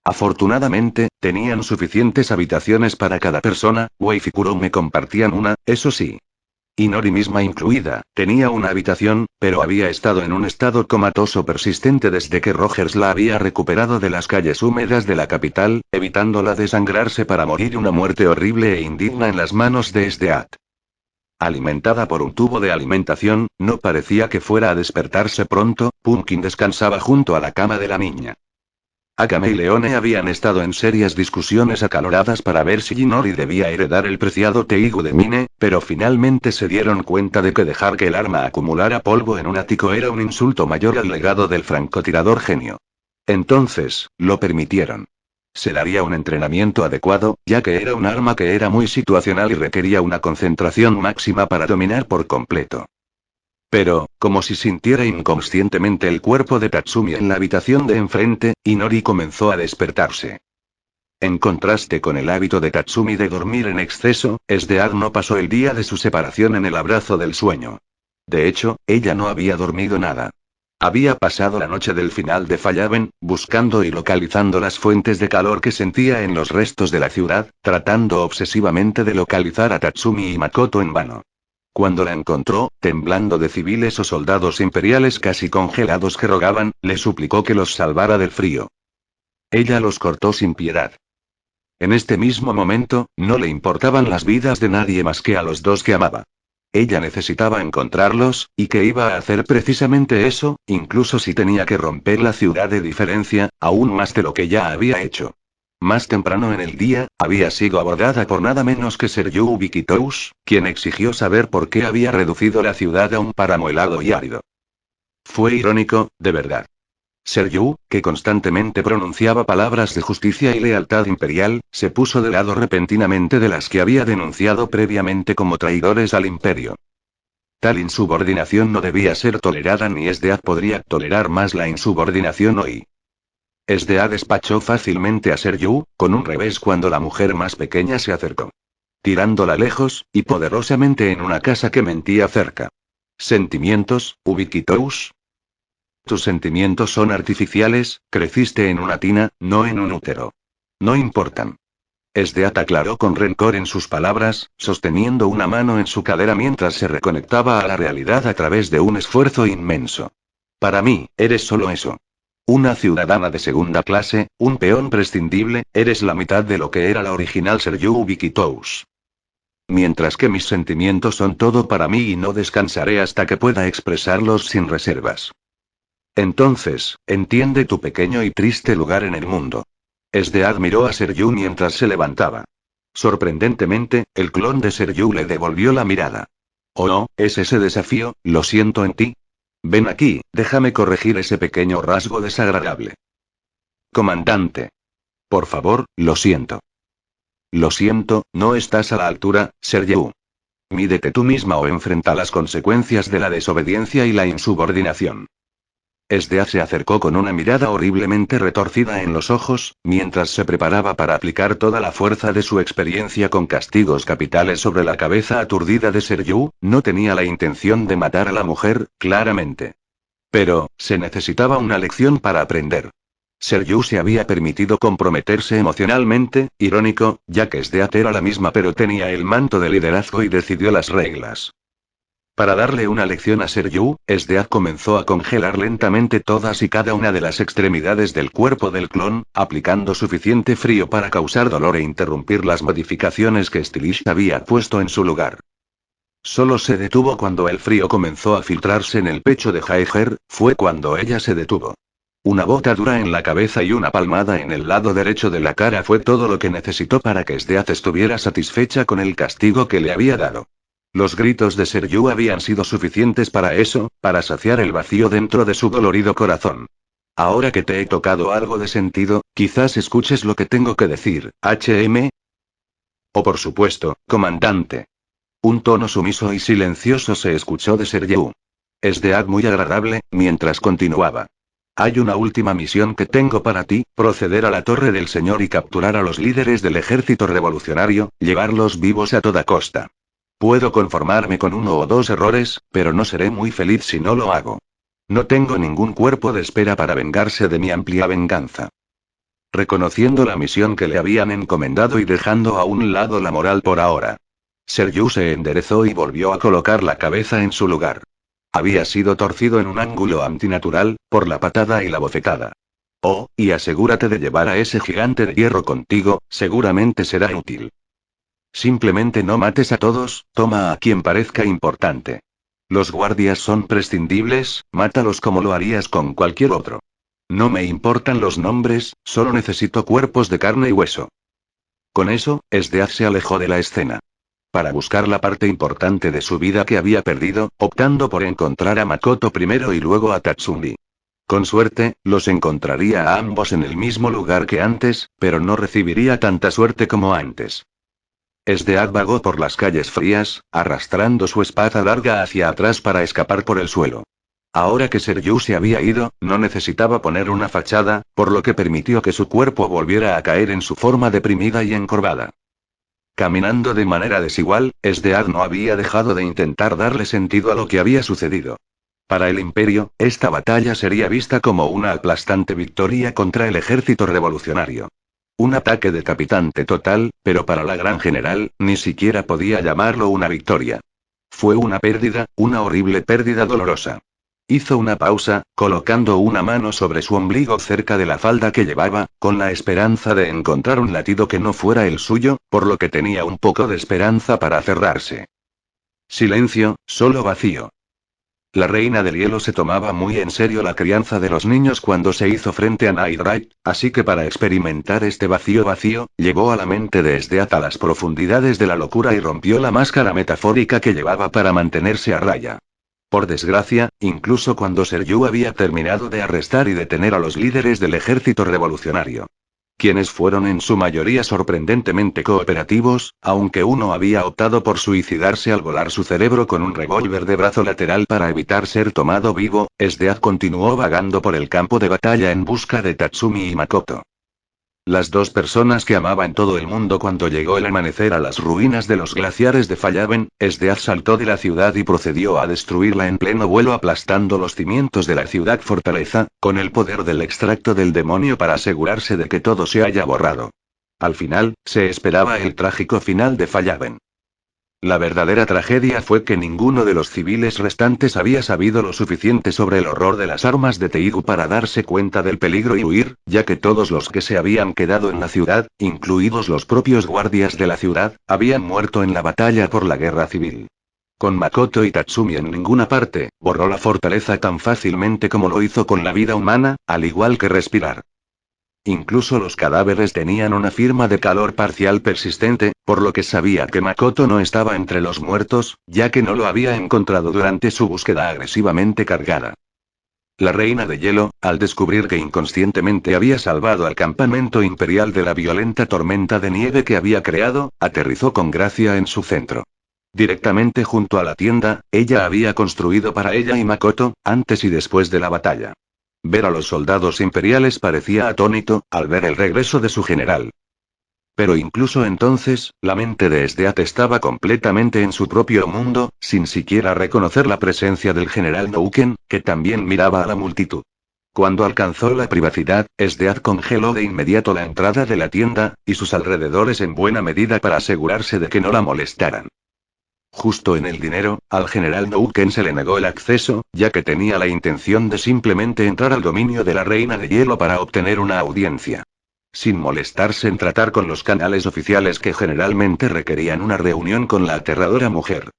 Afortunadamente, tenían suficientes habitaciones para cada persona, Wave y Kurome compartían una, eso sí. Inori misma incluida, tenía una habitación, pero había estado en un estado comatoso persistente desde que Rogers la había recuperado de las calles húmedas de la capital, evitándola desangrarse para morir una muerte horrible e indigna en las manos de Esdeat. Alimentada por un tubo de alimentación, no parecía que fuera a despertarse pronto, Pumpkin descansaba junto a la cama de la niña. Akame y Leone habían estado en serias discusiones acaloradas para ver si Inori debía heredar el preciado Teigu de Mine, pero finalmente se dieron cuenta de que dejar que el arma acumulara polvo en un ático era un insulto mayor al legado del francotirador genio. Entonces, lo permitieron. Se daría un entrenamiento adecuado, ya que era un arma que era muy situacional y requería una concentración máxima para dominar por completo. Pero, como si sintiera inconscientemente el cuerpo de Tatsumi en la habitación de enfrente, Inori comenzó a despertarse. En contraste con el hábito de Tatsumi de dormir en exceso, Esdead no pasó el día de su separación en el abrazo del sueño. De hecho, ella no había dormido nada. Había pasado la noche del final de Fallaven, buscando y localizando las fuentes de calor que sentía en los restos de la ciudad, tratando obsesivamente de localizar a Tatsumi y Makoto en vano. Cuando la encontró, temblando de civiles o soldados imperiales casi congelados que rogaban, le suplicó que los salvara del frío. Ella los cortó sin piedad. En este mismo momento, no le importaban las vidas de nadie más que a los dos que amaba. Ella necesitaba encontrarlos, y que iba a hacer precisamente eso, incluso si tenía que romper la ciudad de diferencia, aún más de lo que ya había hecho. Más temprano en el día, había sido abordada por nada menos que Sergiu Ubikitous, quien exigió saber por qué había reducido la ciudad a un páramo helado y árido. Fue irónico, de verdad. Sergiu, que constantemente pronunciaba palabras de justicia y lealtad imperial, se puso de lado repentinamente de las que había denunciado previamente como traidores al imperio. Tal insubordinación no debía ser tolerada ni Esdead podría tolerar más la insubordinación hoy. Esdead despachó fácilmente a Sergiu, con un revés cuando la mujer más pequeña se acercó. Tirándola lejos, y poderosamente en una casa que mentía cerca. ¿Sentimientos, Ubikitous? Tus sentimientos son artificiales, creciste en una tina, no en un útero. No importan. Esdeat aclaró con rencor en sus palabras, sosteniendo una mano en su cadera mientras se reconectaba a la realidad a través de un esfuerzo inmenso. Para mí, eres solo eso. Una ciudadana de segunda clase, un peón prescindible, eres la mitad de lo que era la original Sergiu Ubikitous. Mientras que mis sentimientos son todo para mí y no descansaré hasta que pueda expresarlos sin reservas. Entonces, entiende tu pequeño y triste lugar en el mundo. Esdead miró a Sergiu mientras se levantaba. Sorprendentemente, el clon de Sergiu le devolvió la mirada. Oh no, ¿es ese desafío? Lo siento en ti. Ven aquí, déjame corregir ese pequeño rasgo desagradable. Comandante. Por favor, lo siento. Lo siento, no estás a la altura, Sergiu. Mídete tú misma o enfrenta las consecuencias de la desobediencia y la insubordinación. Esdead se acercó con una mirada horriblemente retorcida en los ojos, mientras se preparaba para aplicar toda la fuerza de su experiencia con castigos capitales sobre la cabeza aturdida de Sergiu. No tenía la intención de matar a la mujer, claramente. Pero, se necesitaba una lección para aprender. Sergiu se había permitido comprometerse emocionalmente, irónico, ya que Esdead era la misma pero tenía el manto de liderazgo y decidió las reglas. Para darle una lección a Sergiu, Esdead comenzó a congelar lentamente todas y cada una de las extremidades del cuerpo del clon, aplicando suficiente frío para causar dolor e interrumpir las modificaciones que Stylish había puesto en su lugar. Solo se detuvo cuando el frío comenzó a filtrarse en el pecho de Jaeger, fue cuando ella se detuvo. Una botadura en la cabeza y una palmada en el lado derecho de la cara fue todo lo que necesitó para que Esdead estuviera satisfecha con el castigo que le había dado. Los gritos de Sergiu habían sido suficientes para eso, para saciar el vacío dentro de su dolorido corazón. Ahora que te he tocado algo de sentido, quizás escuches lo que tengo que decir, HM. Oh, por supuesto, comandante. Un tono sumiso y silencioso se escuchó de Sergiu. Esdead muy agradable, mientras continuaba. Hay una última misión que tengo para ti, proceder a la Torre del Señor y capturar a los líderes del ejército revolucionario, llevarlos vivos a toda costa. Puedo conformarme con 1 o 2 errores, pero no seré muy feliz si no lo hago. No tengo ningún cuerpo de espera para vengarse de mi amplia venganza. Reconociendo la misión que le habían encomendado y dejando a un lado la moral por ahora. Sergiu se enderezó y volvió a colocar la cabeza en su lugar. Había sido torcido en un ángulo antinatural, por la patada y la bofetada. Oh, y asegúrate de llevar a ese gigante de hierro contigo, seguramente será útil. Simplemente no mates a todos, toma a quien parezca importante. Los guardias son prescindibles, mátalos como lo harías con cualquier otro. No me importan los nombres, solo necesito cuerpos de carne y hueso. Con eso, Esdead se alejó de la escena. Para buscar la parte importante de su vida que había perdido, optando por encontrar a Makoto primero y luego a Tatsumi. Con suerte, los encontraría a ambos en el mismo lugar que antes, pero no recibiría tanta suerte como antes. Esdead vagó por las calles frías, arrastrando su espada larga hacia atrás para escapar por el suelo. Ahora que Sergiu se había ido, no necesitaba poner una fachada, por lo que permitió que su cuerpo volviera a caer en su forma deprimida y encorvada. Caminando de manera desigual, Esdead no había dejado de intentar darle sentido a lo que había sucedido. Para el Imperio, esta batalla sería vista como una aplastante victoria contra el ejército revolucionario. Un ataque decapitante total, pero para la gran general, ni siquiera podía llamarlo una victoria. Fue una pérdida, una horrible pérdida dolorosa. Hizo una pausa, colocando una mano sobre su ombligo cerca de la falda que llevaba, con la esperanza de encontrar un latido que no fuera el suyo, por lo que tenía un poco de esperanza para cerrarse. Silencio, solo vacío. La reina del hielo se tomaba muy en serio la crianza de los niños cuando se hizo frente a Nightright, así que para experimentar este vacío, llevó a la mente de Sdeath a las profundidades de la locura y rompió la máscara metafórica que llevaba para mantenerse a raya. Por desgracia, incluso cuando Seryu había terminado de arrestar y detener a los líderes del ejército revolucionario, quienes fueron en su mayoría sorprendentemente cooperativos, aunque uno había optado por suicidarse al volar su cerebro con un revólver de brazo lateral para evitar ser tomado vivo, Sdeath continuó vagando por el campo de batalla en busca de Tatsumi y Makoto. Las dos personas que amaba en todo el mundo. Cuando llegó el amanecer a las ruinas de los glaciares de Fallaven, Sdeath saltó de la ciudad y procedió a destruirla en pleno vuelo, aplastando los cimientos de la ciudad fortaleza, con el poder del extracto del demonio para asegurarse de que todo se haya borrado. Al final, se esperaba el trágico final de Fallaven. La verdadera tragedia fue que ninguno de los civiles restantes había sabido lo suficiente sobre el horror de las armas de Teigu para darse cuenta del peligro y huir, ya que todos los que se habían quedado en la ciudad, incluidos los propios guardias de la ciudad, habían muerto en la batalla por la guerra civil. Con Makoto y Tatsumi en ninguna parte, borró la fortaleza tan fácilmente como lo hizo con la vida humana, al igual que respirar. Incluso los cadáveres tenían una firma de calor parcial persistente, por lo que sabía que Makoto no estaba entre los muertos, ya que no lo había encontrado durante su búsqueda agresivamente cargada. La reina de hielo, al descubrir que inconscientemente había salvado al campamento imperial de la violenta tormenta de nieve que había creado, aterrizó con gracia en su centro. Directamente junto a la tienda, ella había construido para ella y Makoto, antes y después de la batalla. Ver a los soldados imperiales parecía atónito, al ver el regreso de su general. Pero incluso entonces, la mente de Sdeath estaba completamente en su propio mundo, sin siquiera reconocer la presencia del general Nouken, que también miraba a la multitud. Cuando alcanzó la privacidad, Sdeath congeló de inmediato la entrada de la tienda, y sus alrededores en buena medida para asegurarse de que no la molestaran. Justo en el dinero, al general Nouken se le negó el acceso, ya que tenía la intención de simplemente entrar al dominio de la reina de hielo para obtener una audiencia. Sin molestarse en tratar con los canales oficiales que generalmente requerían una reunión con la aterradora mujer.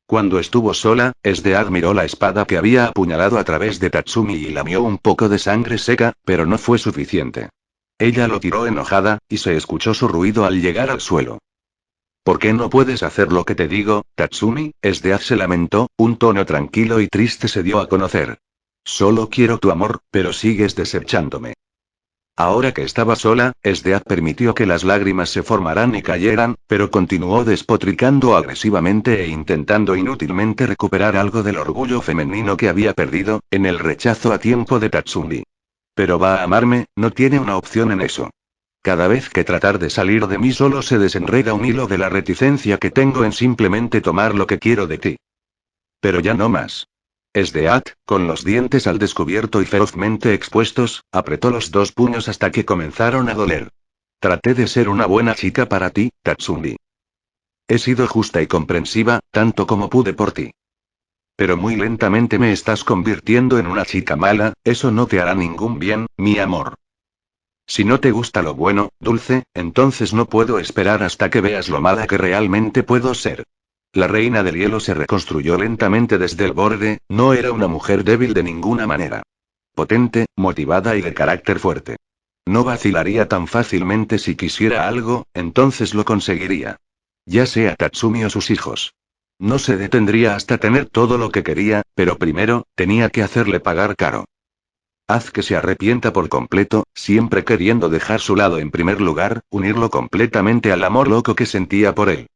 Cuando estuvo sola, Sdeath miró la espada que había apuñalado a través de Tatsumi y lamió un poco de sangre seca, pero no fue suficiente. Ella lo tiró enojada, y se escuchó su ruido al llegar al suelo. ¿Por qué no puedes hacer lo que te digo, Tatsumi? Sdeath se lamentó, un tono tranquilo y triste se dio a conocer. Solo quiero tu amor, pero sigues desechándome. Ahora que estaba sola, Sdeath permitió que las lágrimas se formaran y cayeran, pero continuó despotricando agresivamente e intentando inútilmente recuperar algo del orgullo femenino que había perdido, en el rechazo a tiempo de Tatsumi. Pero va a amarme, no tiene una opción en eso. Cada vez que tratar de salir de mí solo se desenreda un hilo de la reticencia que tengo en simplemente tomar lo que quiero de ti. Pero ya no más. Sdeath, con los dientes al descubierto y ferozmente expuestos, apretó los dos puños hasta que comenzaron a doler. Traté de ser una buena chica para ti, Tatsumi. He sido justa y comprensiva, tanto como pude por ti. Pero muy lentamente me estás convirtiendo en una chica mala, eso no te hará ningún bien, mi amor. Si no te gusta lo bueno, dulce, entonces no puedo esperar hasta que veas lo mala que realmente puedo ser. La reina del hielo se reconstruyó lentamente desde el borde, no era una mujer débil de ninguna manera. Potente, motivada y de carácter fuerte. No vacilaría tan fácilmente. Si quisiera algo, entonces lo conseguiría. Ya sea Tatsumi o sus hijos. No se detendría hasta tener todo lo que quería, pero primero, tenía que hacerle pagar caro. Haz que se arrepienta por completo, siempre queriendo dejar su lado en primer lugar, unirlo completamente al amor loco que sentía por él.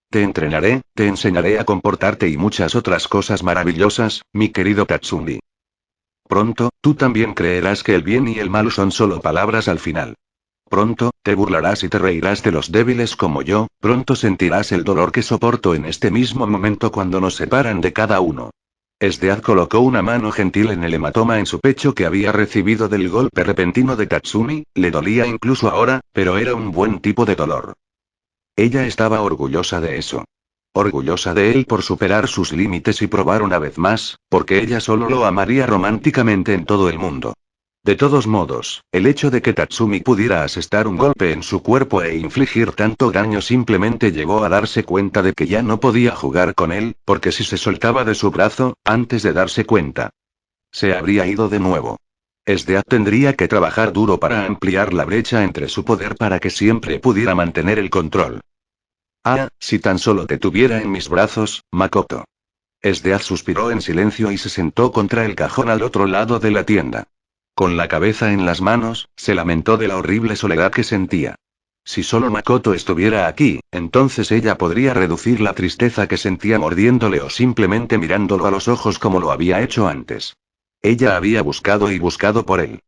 Te entrenaré, te enseñaré a comportarte y muchas otras cosas maravillosas, mi querido Tatsumi. Pronto, tú también creerás que el bien y el mal son solo palabras al final. Pronto, te burlarás y te reirás de los débiles como yo, pronto sentirás el dolor que soporto en este mismo momento cuando nos separan de cada uno. Sdeath colocó una mano gentil en el hematoma en su pecho que había recibido del golpe repentino de Tatsumi, le dolía incluso ahora, pero era un buen tipo de dolor. Ella estaba orgullosa de eso. Orgullosa de él por superar sus límites y probar una vez más, porque ella solo lo amaría románticamente en todo el mundo. De todos modos, el hecho de que Tatsumi pudiera asestar un golpe en su cuerpo e infligir tanto daño simplemente llevó a darse cuenta de que ya no podía jugar con él, porque si se soltaba de su brazo, antes de darse cuenta, se habría ido de nuevo. Esdeat tendría que trabajar duro para ampliar la brecha entre su poder para que siempre pudiera mantener el control. Ah, si tan solo te tuviera en mis brazos, Makoto. Esdeat suspiró en silencio y se sentó contra el cajón al otro lado de la tienda. Con la cabeza en las manos, se lamentó de la horrible soledad que sentía. Si solo Makoto estuviera aquí, entonces ella podría reducir la tristeza que sentía mordiéndole o simplemente mirándolo a los ojos como lo había hecho antes. Ella había buscado y buscado por él.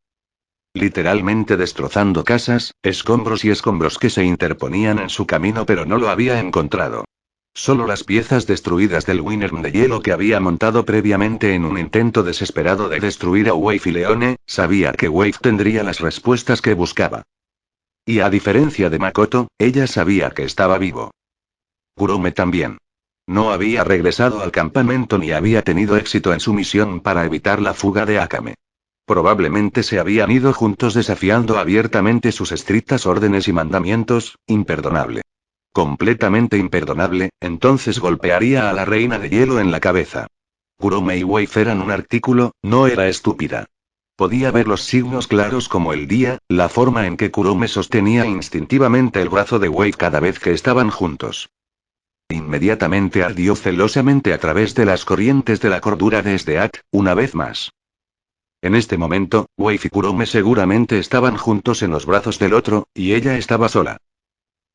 Literalmente destrozando casas, escombros y escombros que se interponían en su camino, pero no lo había encontrado. Solo las piezas destruidas del Winnerm de hielo que había montado previamente en un intento desesperado de destruir a Wave y Leone, sabía que Wave tendría las respuestas que buscaba. Y a diferencia de Makoto, ella sabía que estaba vivo. Kurome también. No había regresado al campamento ni había tenido éxito en su misión para evitar la fuga de Akame. Probablemente se habían ido juntos desafiando abiertamente sus estrictas órdenes y mandamientos, imperdonable. Completamente imperdonable, entonces golpearía a la reina de hielo en la cabeza. Kurome y Wave eran un artículo, no era estúpida. Podía ver los signos claros como el día, la forma en que Kurome sostenía instintivamente el brazo de Wave cada vez que estaban juntos. Inmediatamente ardió celosamente a través de las corrientes de la cordura de Esdeat, una vez más. En este momento, Wave y Kurome seguramente estaban juntos en los brazos del otro, y ella estaba sola.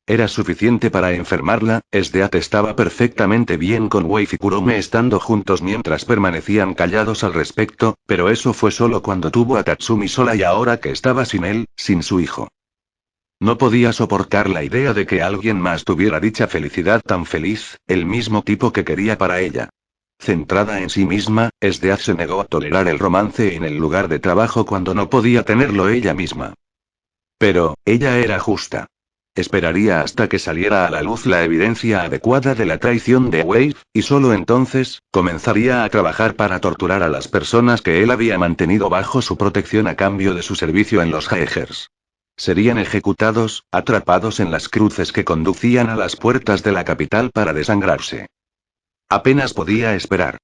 Era suficiente para enfermarla. Esdeat estaba perfectamente bien con Wave y Kurome estando juntos mientras permanecían callados al respecto, pero eso fue solo cuando tuvo a Tatsumi sola y ahora que estaba sin él, sin su hijo. No podía soportar la idea de que alguien más tuviera dicha felicidad tan feliz, el mismo tipo que quería para ella. Centrada en sí misma, Esdeat se negó a tolerar el romance en el lugar de trabajo cuando no podía tenerlo ella misma. Pero, ella era justa. Esperaría hasta que saliera a la luz la evidencia adecuada de la traición de Wave, y solo entonces, comenzaría a trabajar para torturar a las personas que él había mantenido bajo su protección a cambio de su servicio en los Jaegers. Serían ejecutados, atrapados en las cruces que conducían a las puertas de la capital para desangrarse. Apenas podía esperar.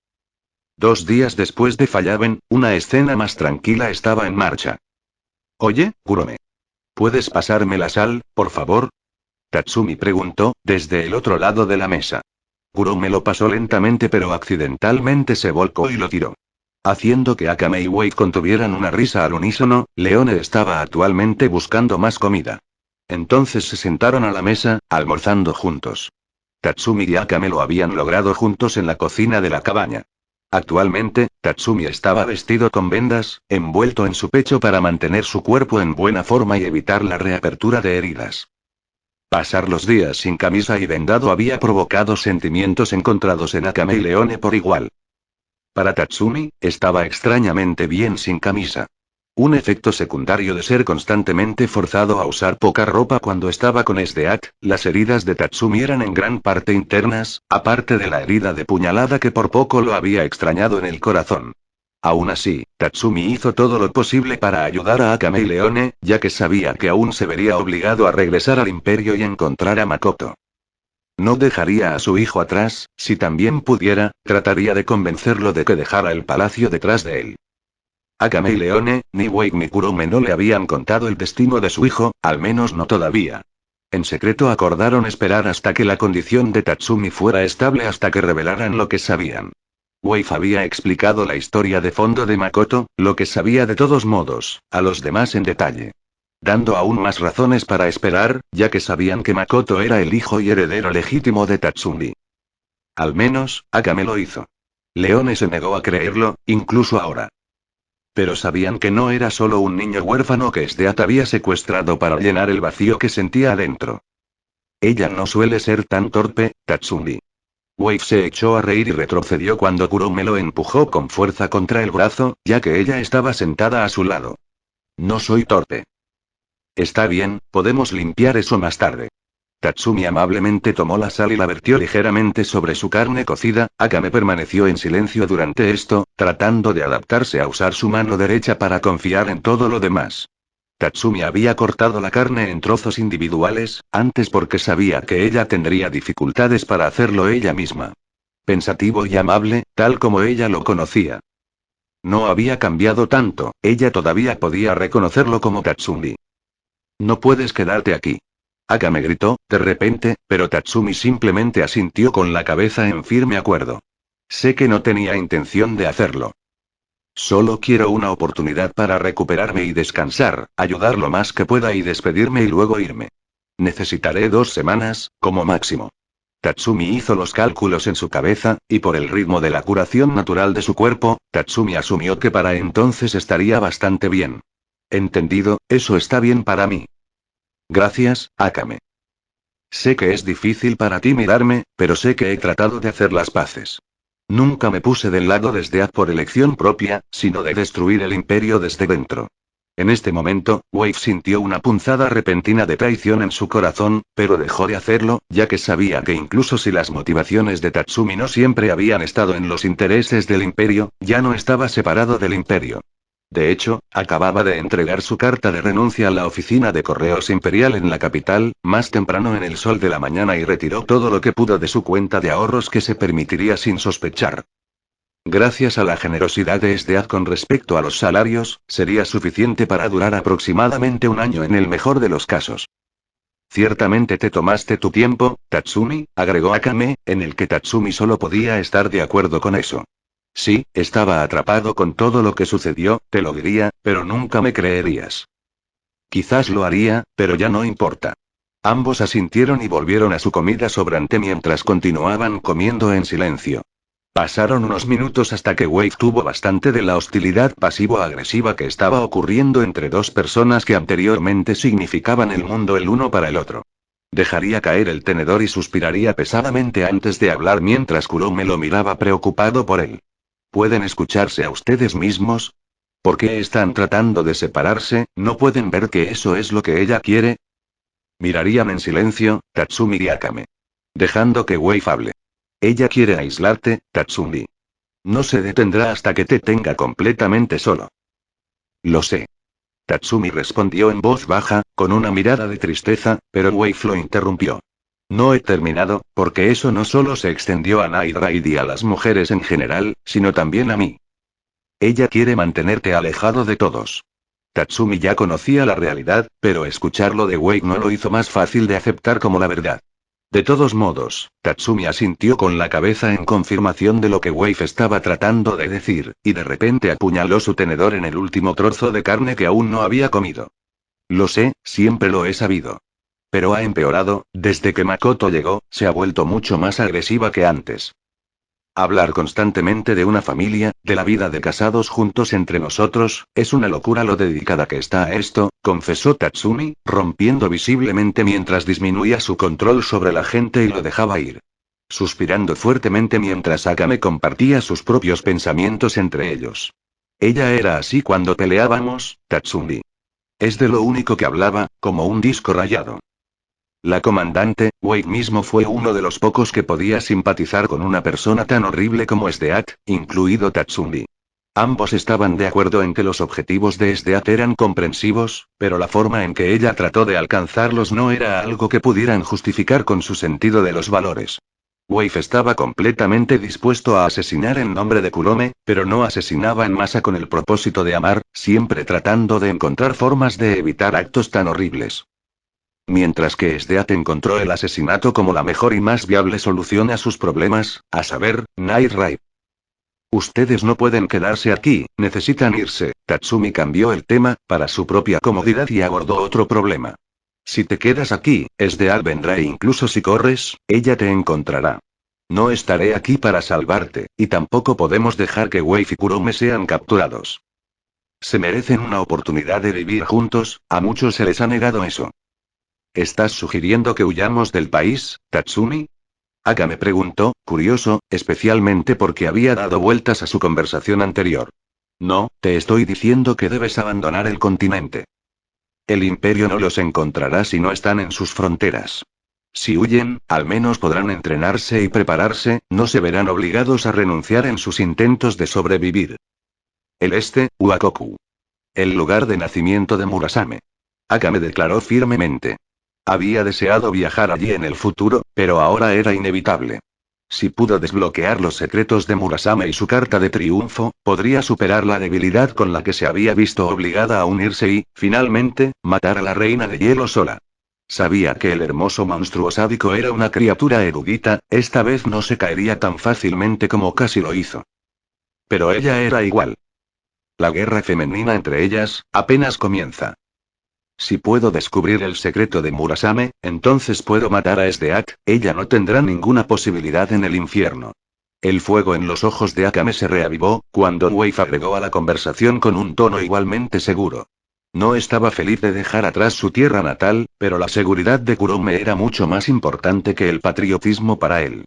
2 días después de Fallaben, una escena más tranquila estaba en marcha. Oye, Kurome. ¿Puedes pasarme la sal, por favor? Tatsumi preguntó, desde el otro lado de la mesa. Kurome lo pasó lentamente pero accidentalmente se volcó y lo tiró. Haciendo que Akame y Wave contuvieran una risa al unísono, Leone estaba actualmente buscando más comida. Entonces se sentaron a la mesa, almorzando juntos. Tatsumi y Akame lo habían logrado juntos en la cocina de la cabaña. Actualmente, Tatsumi estaba vestido con vendas, envuelto en su pecho para mantener su cuerpo en buena forma y evitar la reapertura de heridas. Pasar los días sin camisa y vendado había provocado sentimientos encontrados en Akame y Leone por igual. Para Tatsumi, estaba extrañamente bien sin camisa. Un efecto secundario de ser constantemente forzado a usar poca ropa cuando estaba con Esdeat, las heridas de Tatsumi eran en gran parte internas, aparte de la herida de puñalada que por poco lo había extrañado en el corazón. Aún así, Tatsumi hizo todo lo posible para ayudar a Akame y Leone, ya que sabía que aún se vería obligado a regresar al imperio y encontrar a Makoto. No dejaría a su hijo atrás, si también pudiera, trataría de convencerlo de que dejara el palacio detrás de él. Akame y Leone, ni Wave ni Kurome no le habían contado el destino de su hijo, al menos no todavía. En secreto acordaron esperar hasta que la condición de Tatsumi fuera estable hasta que revelaran lo que sabían. Wave había explicado la historia de fondo de Makoto, lo que sabía de todos modos, a los demás en detalle. Dando aún más razones para esperar, ya que sabían que Makoto era el hijo y heredero legítimo de Tatsumi. Al menos, Akame lo hizo. Leone se negó a creerlo, incluso ahora. Pero sabían que no era solo un niño huérfano que Esdeat había secuestrado para llenar el vacío que sentía adentro. Ella no suele ser tan torpe, Tatsumi. Wave se echó a reír y retrocedió cuando Kurome lo empujó con fuerza contra el brazo, ya que ella estaba sentada a su lado. No soy torpe. Está bien, podemos limpiar eso más tarde. Tatsumi amablemente tomó la sal y la vertió ligeramente sobre su carne cocida. Akame permaneció en silencio durante esto, tratando de adaptarse a usar su mano derecha para confiar en todo lo demás. Tatsumi había cortado la carne en trozos individuales, antes porque sabía que ella tendría dificultades para hacerlo ella misma. Pensativo y amable, tal como ella lo conocía. No había cambiado tanto, ella todavía podía reconocerlo como Tatsumi. No puedes quedarte aquí. Akame gritó, de repente, pero Tatsumi simplemente asintió con la cabeza en firme acuerdo. Sé que no tenía intención de hacerlo. Solo quiero una oportunidad para recuperarme y descansar, ayudar lo más que pueda y despedirme y luego irme. Necesitaré 2 semanas, como máximo. Tatsumi hizo los cálculos en su cabeza, y por el ritmo de la curación natural de su cuerpo, Tatsumi asumió que para entonces estaría bastante bien. Entendido, eso está bien para mí. Gracias, Akame. Sé que es difícil para ti mirarme, pero sé que he tratado de hacer las paces. Nunca me puse del lado de Death por elección propia, sino de destruir el imperio desde dentro. En este momento, Wave sintió una punzada repentina de traición en su corazón, pero dejó de hacerlo, ya que sabía que incluso si las motivaciones de Tatsumi no siempre habían estado en los intereses del imperio, ya no estaba separado del imperio. De hecho, acababa de entregar su carta de renuncia a la oficina de correos imperial en la capital, más temprano en el sol de la mañana y retiró todo lo que pudo de su cuenta de ahorros que se permitiría sin sospechar. Gracias a la generosidad de SDA con respecto a los salarios, sería suficiente para durar aproximadamente un año en el mejor de los casos. Ciertamente te tomaste tu tiempo, Tatsumi, agregó Akame, en el que Tatsumi solo podía estar de acuerdo con eso. Sí, estaba atrapado con todo lo que sucedió, te lo diría, pero nunca me creerías. Quizás lo haría, pero ya no importa. Ambos asintieron y volvieron a su comida sobrante mientras continuaban comiendo en silencio. Pasaron unos minutos hasta que Wave tuvo bastante de la hostilidad pasivo-agresiva que estaba ocurriendo entre dos personas que anteriormente significaban el mundo el uno para el otro. Dejaría caer el tenedor y suspiraría pesadamente antes de hablar mientras Kurome lo miraba preocupado por él. ¿Pueden escucharse a ustedes mismos? ¿Por qué están tratando de separarse? ¿No pueden ver que eso es lo que ella quiere? Mirarían en silencio, Tatsumi y Akame. Dejando que Wave hable. Ella quiere aislarte, Tatsumi. No se detendrá hasta que te tenga completamente solo. Lo sé. Tatsumi respondió en voz baja, con una mirada de tristeza, pero Wave lo interrumpió. No he terminado, porque eso no solo se extendió a Night Raid y a las mujeres en general, sino también a mí. Ella quiere mantenerte alejado de todos. Tatsumi ya conocía la realidad, pero escucharlo de Wave no lo hizo más fácil de aceptar como la verdad. De todos modos, Tatsumi asintió con la cabeza en confirmación de lo que Wave estaba tratando de decir, y de repente apuñaló su tenedor en el último trozo de carne que aún no había comido. Lo sé, siempre lo he sabido. Pero ha empeorado, desde que Makoto llegó, se ha vuelto mucho más agresiva que antes. Hablar constantemente de una familia, de la vida de casados juntos entre nosotros, es una locura lo dedicada que está a esto, confesó Tatsumi, rompiendo visiblemente mientras disminuía su control sobre la gente y lo dejaba ir. Suspirando fuertemente mientras Akame compartía sus propios pensamientos entre ellos. Ella era así cuando peleábamos, Tatsumi. Es de lo único que hablaba, como un disco rayado. La comandante, Wade mismo fue uno de los pocos que podía simpatizar con una persona tan horrible como Sdeat, incluido Tatsumi. Ambos estaban de acuerdo en que los objetivos de Sdeat eran comprensivos, pero la forma en que ella trató de alcanzarlos no era algo que pudieran justificar con su sentido de los valores. Wave estaba completamente dispuesto a asesinar en nombre de Kurome, pero no asesinaba en masa con el propósito de amar, siempre tratando de encontrar formas de evitar actos tan horribles. Mientras que Sdeat encontró el asesinato como la mejor y más viable solución a sus problemas, a saber, Night Raid. Ustedes no pueden quedarse aquí, necesitan irse. Tatsumi cambió el tema, para su propia comodidad y abordó otro problema. Si te quedas aquí, Sdeat vendrá e incluso si corres, ella te encontrará. No estaré aquí para salvarte, y tampoco podemos dejar que Wave y Kurome sean capturados. Se merecen una oportunidad de vivir juntos, a muchos se les ha negado eso. ¿Estás sugiriendo que huyamos del país, Tatsumi? Akame preguntó, curioso, especialmente porque había dado vueltas a su conversación anterior. No, te estoy diciendo que debes abandonar el continente. El imperio no los encontrará si no están en sus fronteras. Si huyen, al menos podrán entrenarse y prepararse, no se verán obligados a renunciar en sus intentos de sobrevivir. El este, Uakoku. El lugar de nacimiento de Murasame. Akame declaró firmemente. Había deseado viajar allí en el futuro, pero ahora era inevitable. Si pudo desbloquear los secretos de Murasame y su carta de triunfo, podría superar la debilidad con la que se había visto obligada a unirse y, finalmente, matar a la reina de hielo sola. Sabía que el hermoso monstruo sádico era una criatura erudita, esta vez no se caería tan fácilmente como casi lo hizo. Pero ella era igual. La guerra femenina entre ellas, apenas comienza. Si puedo descubrir el secreto de Murasame, entonces puedo matar a Esdeak, ella no tendrá ninguna posibilidad en el infierno. El fuego en los ojos de Akame se reavivó, cuando Wave agregó a la conversación con un tono igualmente seguro. No estaba feliz de dejar atrás su tierra natal, pero la seguridad de Kurome era mucho más importante que el patriotismo para él.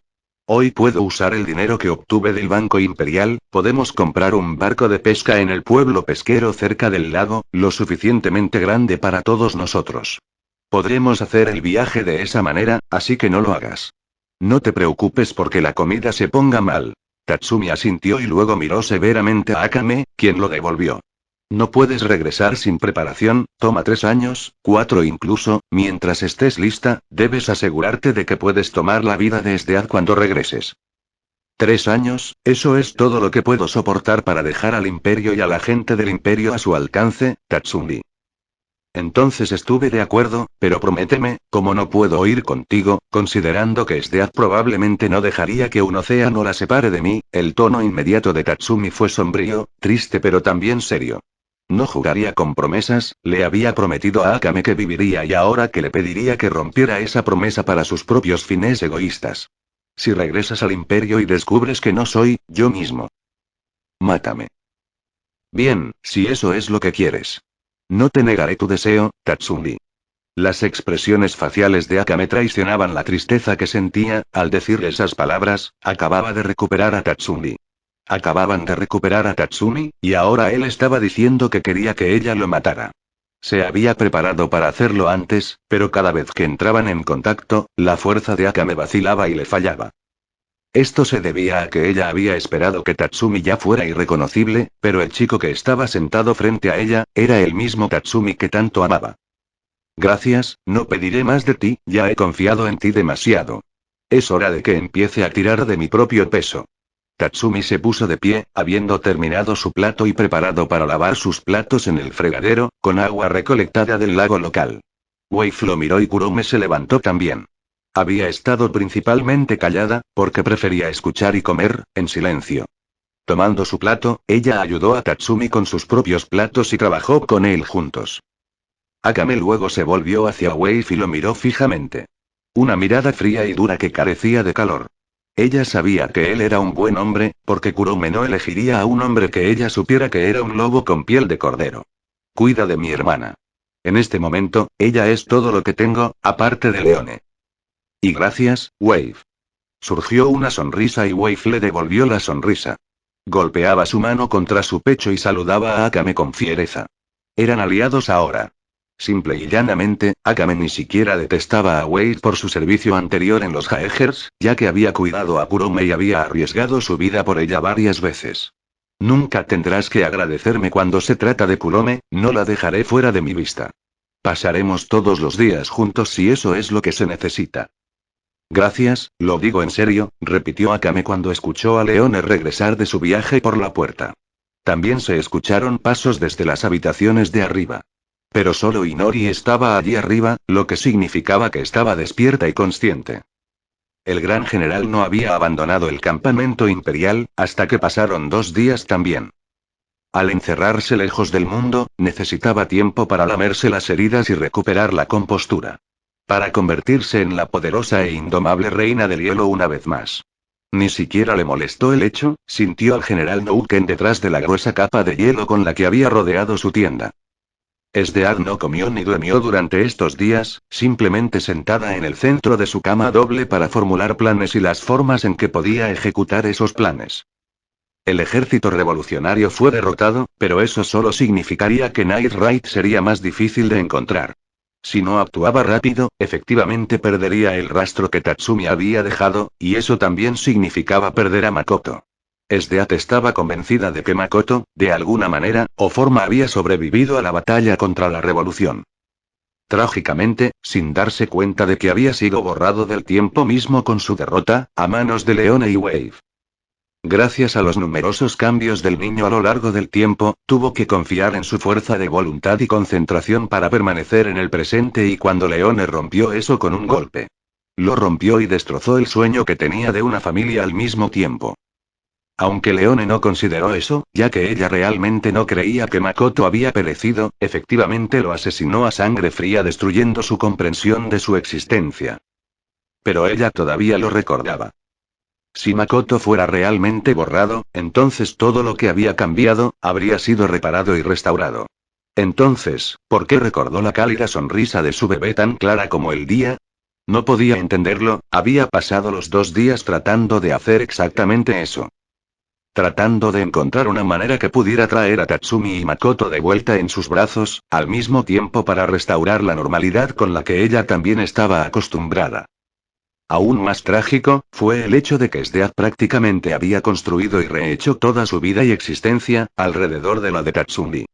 Hoy puedo usar el dinero que obtuve del Banco Imperial, podemos comprar un barco de pesca en el pueblo pesquero cerca del lago, lo suficientemente grande para todos nosotros. Podremos hacer el viaje de esa manera, así que no lo hagas. No te preocupes porque la comida se ponga mal. Tatsumi asintió y luego miró severamente a Akame, quien lo devolvió. No puedes regresar sin preparación, toma 3 años, 4 incluso, mientras estés lista, debes asegurarte de que puedes tomar la vida de Esdead cuando regreses. 3 años, eso es todo lo que puedo soportar para dejar al imperio y a la gente del imperio a su alcance, Tatsumi. Entonces estuve de acuerdo, pero prométeme, como no puedo ir contigo, considerando que Esdead probablemente no dejaría que un océano la separe de mí, el tono inmediato de Tatsumi fue sombrío, triste pero también serio. No jugaría con promesas, le había prometido a Akame que viviría y ahora que le pediría que rompiera esa promesa para sus propios fines egoístas. Si regresas al imperio y descubres que no soy, yo mismo. Mátame. Bien, si eso es lo que quieres. No te negaré tu deseo, Tatsumi. Las expresiones faciales de Akame traicionaban la tristeza que sentía, al decir esas palabras, acababa de recuperar a Tatsumi. Acababan de recuperar a Tatsumi, y ahora él estaba diciendo que quería que ella lo matara. Se había preparado para hacerlo antes, pero cada vez que entraban en contacto, la fuerza de Akame vacilaba y le fallaba. Esto se debía a que ella había esperado que Tatsumi ya fuera irreconocible, pero el chico que estaba sentado frente a ella, era el mismo Tatsumi que tanto amaba. Gracias, no pediré más de ti, ya he confiado en ti demasiado. Es hora de que empiece a tirar de mi propio peso. Tatsumi se puso de pie, habiendo terminado su plato y preparado para lavar sus platos en el fregadero, con agua recolectada del lago local. Wave lo miró y Kurome se levantó también. Había estado principalmente callada, porque prefería escuchar y comer, en silencio. Tomando su plato, ella ayudó a Tatsumi con sus propios platos y trabajó con él juntos. Akame luego se volvió hacia Wave y lo miró fijamente. Una mirada fría y dura que carecía de calor. Ella sabía que él era un buen hombre, porque Kurome no elegiría a un hombre que ella supiera que era un lobo con piel de cordero. Cuida de mi hermana. En este momento, ella es todo lo que tengo, aparte de Leone. Y gracias, Wave. Surgió una sonrisa y Wave le devolvió la sonrisa. Golpeaba su mano contra su pecho y saludaba a Akame con fiereza. Eran aliados ahora. Simple y llanamente, Akame ni siquiera detestaba a Wade por su servicio anterior en los Jaegers, ya que había cuidado a Kurome y había arriesgado su vida por ella varias veces. Nunca tendrás que agradecerme cuando se trata de Kurome, no la dejaré fuera de mi vista. Pasaremos todos los días juntos si eso es lo que se necesita. Gracias, lo digo en serio, repitió Akame cuando escuchó a Leone regresar de su viaje por la puerta. También se escucharon pasos desde las habitaciones de arriba. Pero solo Inori estaba allí arriba, lo que significaba que estaba despierta y consciente. El gran general no había abandonado el campamento imperial, hasta que pasaron 2 días también. Al encerrarse lejos del mundo, necesitaba tiempo para lamerse las heridas y recuperar la compostura. Para convertirse en la poderosa e indomable reina del hielo una vez más. Ni siquiera le molestó el hecho, sintió al general Nouken detrás de la gruesa capa de hielo con la que había rodeado su tienda. Esdead no comió ni durmió durante estos días, simplemente sentada en el centro de su cama doble para formular planes y las formas en que podía ejecutar esos planes. El ejército revolucionario fue derrotado, pero eso solo significaría que Night Raid sería más difícil de encontrar. Si no actuaba rápido, efectivamente perdería el rastro que Tatsumi había dejado, y eso también significaba perder a Makoto. Esdeath estaba convencida de que Makoto, de alguna manera, o forma había sobrevivido a la batalla contra la revolución. Trágicamente, sin darse cuenta de que había sido borrado del tiempo mismo con su derrota, a manos de Leone y Wave. Gracias a los numerosos cambios del niño a lo largo del tiempo, tuvo que confiar en su fuerza de voluntad y concentración para permanecer en el presente, y cuando Leone rompió eso con un golpe. Lo rompió y destrozó el sueño que tenía de una familia al mismo tiempo. Aunque Leone no consideró eso, ya que ella realmente no creía que Makoto había perecido, efectivamente lo asesinó a sangre fría destruyendo su comprensión de su existencia. Pero ella todavía lo recordaba. Si Makoto fuera realmente borrado, entonces todo lo que había cambiado, habría sido reparado y restaurado. Entonces, ¿por qué recordó la cálida sonrisa de su bebé tan clara como el día? No podía entenderlo, había pasado los 2 días tratando de hacer exactamente eso. Tratando de encontrar una manera que pudiera traer a Tatsumi y Makoto de vuelta en sus brazos, al mismo tiempo para restaurar la normalidad con la que ella también estaba acostumbrada. Aún más trágico, fue el hecho de que Esdeath prácticamente había construido y rehecho toda su vida y existencia, alrededor de la de Tatsumi.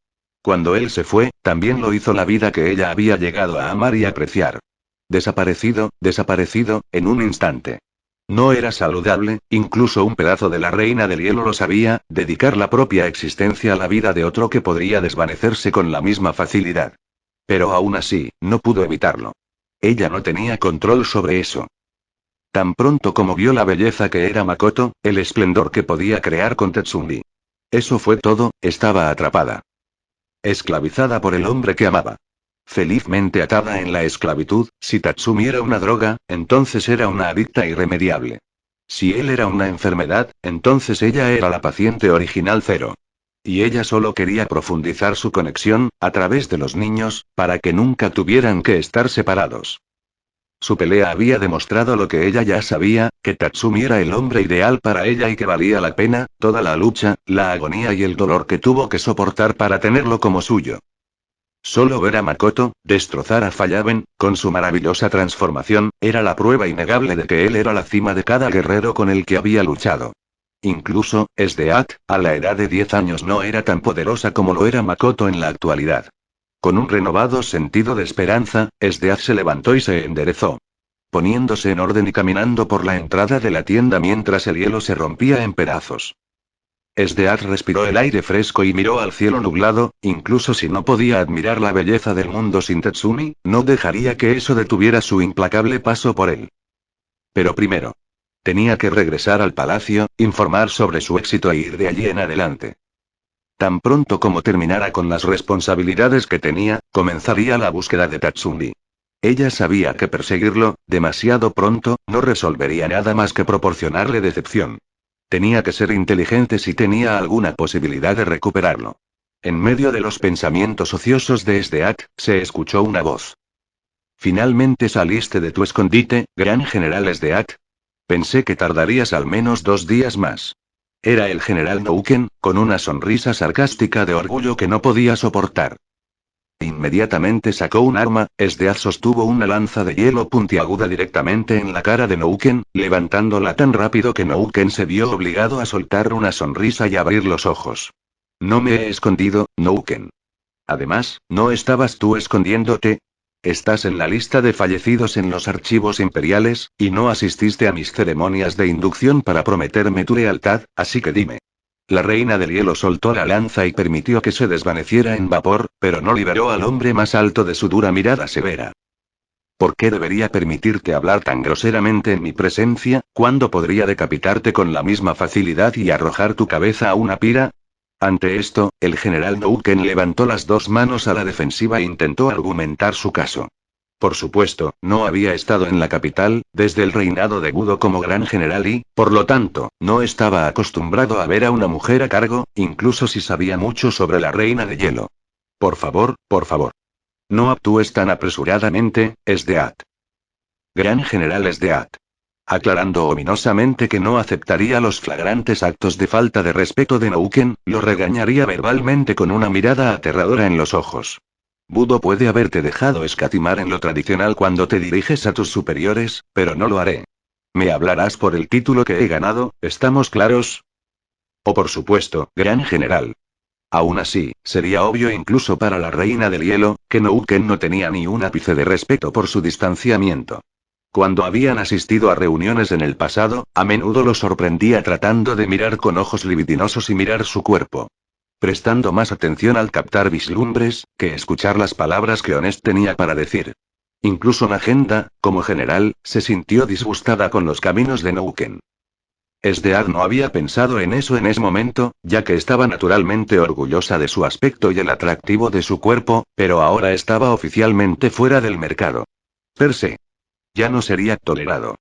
Cuando él se fue, también lo hizo la vida que ella había llegado a amar y apreciar. Desaparecido, en un instante. No era saludable, incluso un pedazo de la reina del hielo lo sabía, dedicar la propia existencia a la vida de otro que podría desvanecerse con la misma facilidad. Pero aún así, no pudo evitarlo. Ella no tenía control sobre eso. Tan pronto como vio la belleza que era Makoto, el esplendor que podía crear con Tatsumi. Eso fue todo, estaba atrapada. Esclavizada por el hombre que amaba. Felizmente atada en la esclavitud, si Tatsumi era una droga, entonces era una adicta irremediable. Si él era una enfermedad, entonces ella era la paciente original cero. Y ella solo quería profundizar su conexión, a través de los niños, para que nunca tuvieran que estar separados. Su pelea había demostrado lo que ella ya sabía, que Tatsumi era el hombre ideal para ella y que valía la pena, toda la lucha, la agonía y el dolor que tuvo que soportar para tenerlo como suyo. Solo ver a Makoto, destrozar a Fallaven, con su maravillosa transformación, era la prueba innegable de que él era la cima de cada guerrero con el que había luchado. Incluso, Esdeath, a la edad de 10 años no era tan poderosa como lo era Makoto en la actualidad. Con un renovado sentido de esperanza, Esdeath se levantó y se enderezó. Poniéndose en orden y caminando por la entrada de la tienda mientras el hielo se rompía en pedazos. Esdeath respiró el aire fresco y miró al cielo nublado, incluso si no podía admirar la belleza del mundo sin Tatsumi, no dejaría que eso detuviera su implacable paso por él. Pero primero. Tenía que regresar al palacio, informar sobre su éxito e ir de allí en adelante. Tan pronto como terminara con las responsabilidades que tenía, comenzaría la búsqueda de Tatsumi. Ella sabía que perseguirlo, demasiado pronto, no resolvería nada más que proporcionarle decepción. Tenía que ser inteligente si tenía alguna posibilidad de recuperarlo. En medio de los pensamientos ociosos de Esdeath, se escuchó una voz. «¿Finalmente saliste de tu escondite, gran general Esdeath? Pensé que tardarías al menos 2 días más». Era el general Nouken, con una sonrisa sarcástica de orgullo que no podía soportar. Inmediatamente sacó un arma, Esdeath sostuvo una lanza de hielo puntiaguda directamente en la cara de Nouken, levantándola tan rápido que Nouken se vio obligado a soltar una sonrisa y abrir los ojos. «No me he escondido, Nouken. Además, ¿no estabas tú escondiéndote? Estás en la lista de fallecidos en los archivos imperiales, y no asististe a mis ceremonias de inducción para prometerme tu lealtad, así que dime». La reina del hielo soltó la lanza y permitió que se desvaneciera en vapor, pero no liberó al hombre más alto de su dura mirada severa. «¿Por qué debería permitirte hablar tan groseramente en mi presencia, cuando podría decapitarte con la misma facilidad y arrojar tu cabeza a una pira?» Ante esto, el general Nouken levantó las 2 manos a la defensiva e intentó argumentar su caso. Por supuesto, no había estado en la capital, desde el reinado de Budo como gran general y, por lo tanto, no estaba acostumbrado a ver a una mujer a cargo, incluso si sabía mucho sobre la reina de hielo. Por favor. No actúes tan apresuradamente, Esdeath. Gran general Esdeath. Aclarando ominosamente que no aceptaría los flagrantes actos de falta de respeto de Nouken, lo regañaría verbalmente con una mirada aterradora en los ojos. Budo puede haberte dejado escatimar en lo tradicional cuando te diriges a tus superiores, pero no lo haré. Me hablarás por el título que he ganado, ¿estamos claros? Oh, por supuesto, gran general. Aún así, sería obvio incluso para la reina del hielo, que Nouken no tenía ni un ápice de respeto por su distanciamiento. Cuando habían asistido a reuniones en el pasado, a menudo lo sorprendía tratando de mirar con ojos libidinosos y mirar su cuerpo. Prestando más atención al captar vislumbres, que escuchar las palabras que Honest tenía para decir. Incluso Magenta, como general, se sintió disgustada con los caminos de Nouken. Esdead no había pensado en eso en ese momento, ya que estaba naturalmente orgullosa de su aspecto y el atractivo de su cuerpo, pero ahora estaba oficialmente fuera del mercado. Per se. Ya no sería tolerado.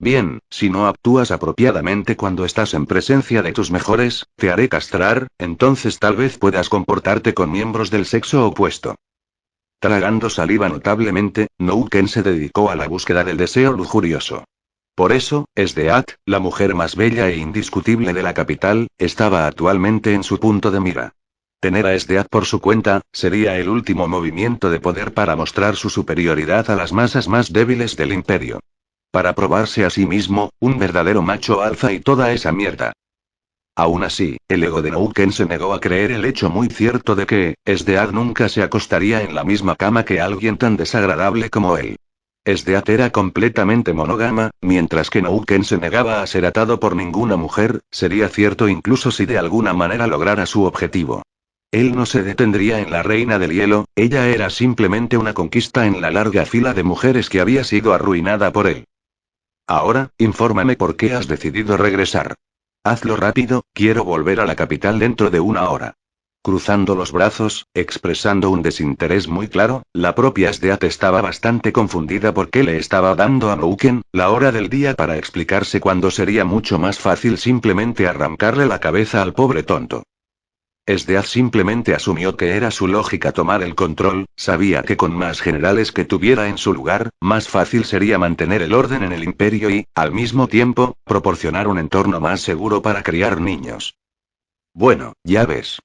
Bien, si no actúas apropiadamente cuando estás en presencia de tus mejores, te haré castrar, entonces tal vez puedas comportarte con miembros del sexo opuesto. Tragando saliva notablemente, Nouken se dedicó a la búsqueda del deseo lujurioso. Por eso, Esdeat, la mujer más bella e indiscutible de la capital, estaba actualmente en su punto de mira. Tener a Esdeat por su cuenta, sería el último movimiento de poder para mostrar su superioridad a las masas más débiles del imperio. Para probarse a sí mismo, un verdadero macho alfa y toda esa mierda. Aún así, el ego de Nouken se negó a creer el hecho muy cierto de que, Esdeat nunca se acostaría en la misma cama que alguien tan desagradable como él. Esdeat era completamente monógama, mientras que Nouken se negaba a ser atado por ninguna mujer, sería cierto incluso si de alguna manera lograra su objetivo. Él no se detendría en la reina del hielo, ella era simplemente una conquista en la larga fila de mujeres que había sido arruinada por él. Ahora, infórmame por qué has decidido regresar. Hazlo rápido, quiero volver a la capital dentro de una hora. Cruzando los brazos, expresando un desinterés muy claro, la propia Esdeat estaba bastante confundida por qué le estaba dando a Nouken la hora del día para explicarse cuando sería mucho más fácil simplemente arrancarle la cabeza al pobre tonto. Esdeat simplemente asumió que era su lógica tomar el control, sabía que con más generales que tuviera en su lugar, más fácil sería mantener el orden en el imperio y, al mismo tiempo, proporcionar un entorno más seguro para criar niños. Bueno, ya ves.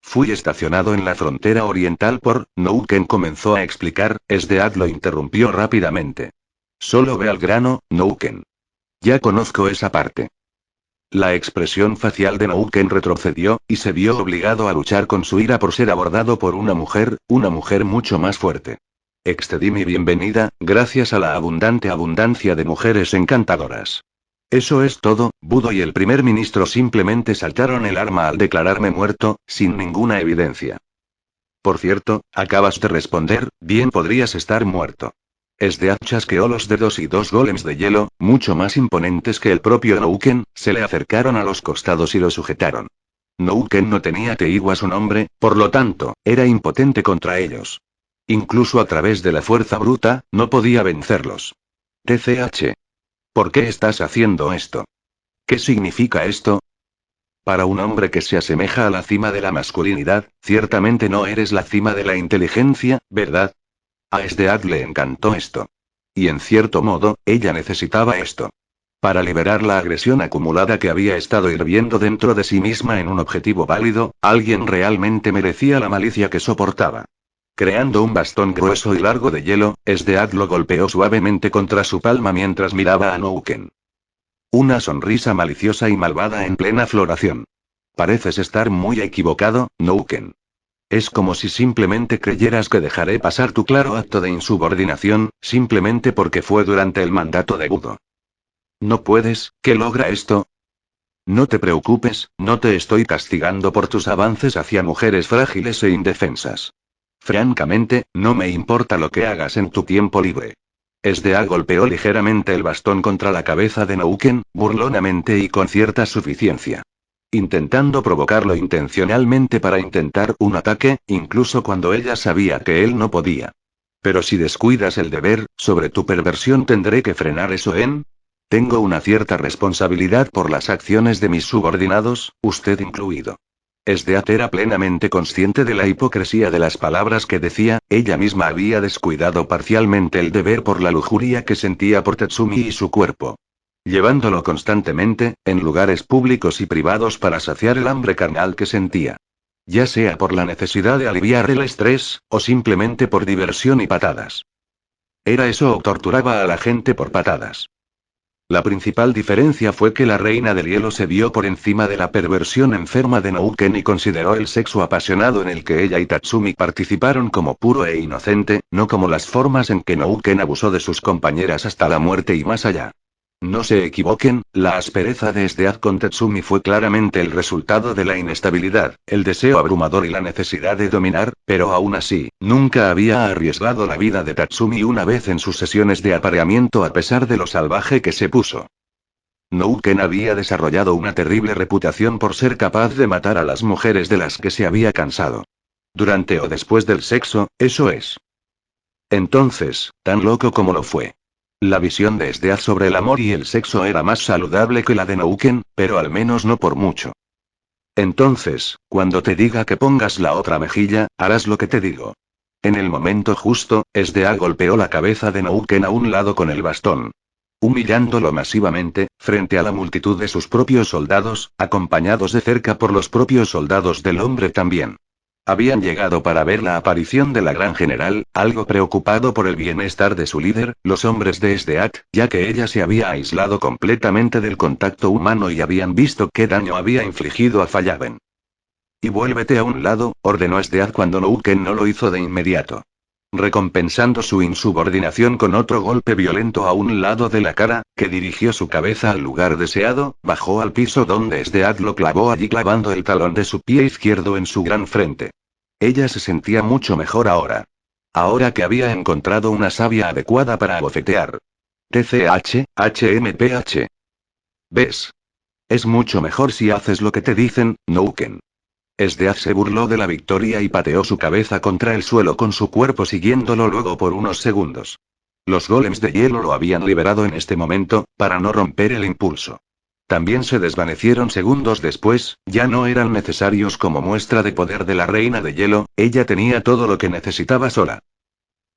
Fui estacionado en la frontera oriental por, Nouken comenzó a explicar, Esdeat lo interrumpió rápidamente. Solo ve al grano, Nouken. Ya conozco esa parte. La expresión facial de Nouken retrocedió, y se vio obligado a luchar con su ira por ser abordado por una mujer mucho más fuerte. Excedí mi bienvenida, gracias a la abundancia de mujeres encantadoras. Eso es todo, Budo y el primer ministro simplemente saltaron el arma al declararme muerto, sin ninguna evidencia. Por cierto, acabas de responder, bien podrías estar muerto. Esdeat chasqueó los dedos y dos golems de hielo, mucho más imponentes que el propio Nouken, se le acercaron a los costados y lo sujetaron. Nouken no tenía Teigu a su nombre, por lo tanto, era impotente contra ellos. Incluso a través de la fuerza bruta, no podía vencerlos. TCH. ¿Por qué estás haciendo esto? ¿Qué significa esto? Para un hombre que se asemeja a la cima de la masculinidad, ciertamente no eres la cima de la inteligencia, ¿verdad? A Esdeat le encantó esto. Y en cierto modo, ella necesitaba esto. Para liberar la agresión acumulada que había estado hirviendo dentro de sí misma en un objetivo válido, alguien realmente merecía la malicia que soportaba. Creando un bastón grueso y largo de hielo, Esdeat lo golpeó suavemente contra su palma mientras miraba a Nouken. Una sonrisa maliciosa y malvada en plena floración. Pareces estar muy equivocado, Nouken. Es como si simplemente creyeras que dejaré pasar tu claro acto de insubordinación, simplemente porque fue durante el mandato de Budo. No puedes, ¿qué logra esto? No te preocupes, no te estoy castigando por tus avances hacia mujeres frágiles e indefensas. Francamente, no me importa lo que hagas en tu tiempo libre. Esdeat golpeó ligeramente el bastón contra la cabeza de Nouken, burlonamente y con cierta suficiencia. Intentando provocarlo intencionalmente para intentar un ataque, incluso cuando ella sabía que él no podía. Pero si descuidas el deber, sobre tu perversión tendré que frenar eso Tengo una cierta responsabilidad por las acciones de mis subordinados, usted incluido. Esdeat era plenamente consciente de la hipocresía de las palabras que decía, ella misma había descuidado parcialmente el deber por la lujuria que sentía por Tetsumi y su cuerpo. Llevándolo constantemente, en lugares públicos y privados para saciar el hambre carnal que sentía. Ya sea por la necesidad de aliviar el estrés, o simplemente por diversión y patadas. ¿Era eso o torturaba a la gente por patadas? La principal diferencia fue que la reina del hielo se vio por encima de la perversión enferma de Nouken y consideró el sexo apasionado en el que ella y Tatsumi participaron como puro e inocente, no como las formas en que Nouken abusó de sus compañeras hasta la muerte y más allá. No se equivoquen, la aspereza de Esdeath con Tatsumi fue claramente el resultado de la inestabilidad, el deseo abrumador y la necesidad de dominar, pero aún así, nunca había arriesgado la vida de Tatsumi una vez en sus sesiones de apareamiento a pesar de lo salvaje que se puso. Nouken había desarrollado una terrible reputación por ser capaz de matar a las mujeres de las que se había cansado. Durante o después del sexo, eso es. Entonces, tan loco como lo fue. La visión de Esdeath sobre el amor y el sexo era más saludable que la de Nouken, pero al menos no por mucho. Entonces, cuando te diga que pongas la otra mejilla, harás lo que te digo. En el momento justo, Esdeath golpeó la cabeza de Nouken a un lado con el bastón. Humillándolo masivamente, frente a la multitud de sus propios soldados, acompañados de cerca por los propios soldados del hombre también. Habían llegado para ver la aparición de la gran general, algo preocupado por el bienestar de su líder, los hombres de Esdeath, ya que ella se había aislado completamente del contacto humano y habían visto qué daño había infligido a Fallaven. Y vuélvete a un lado, ordenó Esdeath cuando Nouken no lo hizo de inmediato. Recompensando su insubordinación con otro golpe violento a un lado de la cara, que dirigió su cabeza al lugar deseado, bajó al piso donde Esdeath lo clavó allí clavando el talón de su pie izquierdo en su gran frente. Ella se sentía mucho mejor ahora. Ahora que había encontrado una savia adecuada para abofetear. TCH, HMPH. ¿Ves? Es mucho mejor si haces lo que te dicen, Nouken. Esdeath se burló de la victoria y pateó su cabeza contra el suelo con su cuerpo siguiéndolo luego por unos segundos. Los golems de hielo lo habían liberado en este momento, para no romper el impulso. También se desvanecieron segundos después, ya no eran necesarios como muestra de poder de la reina de hielo, ella tenía todo lo que necesitaba sola.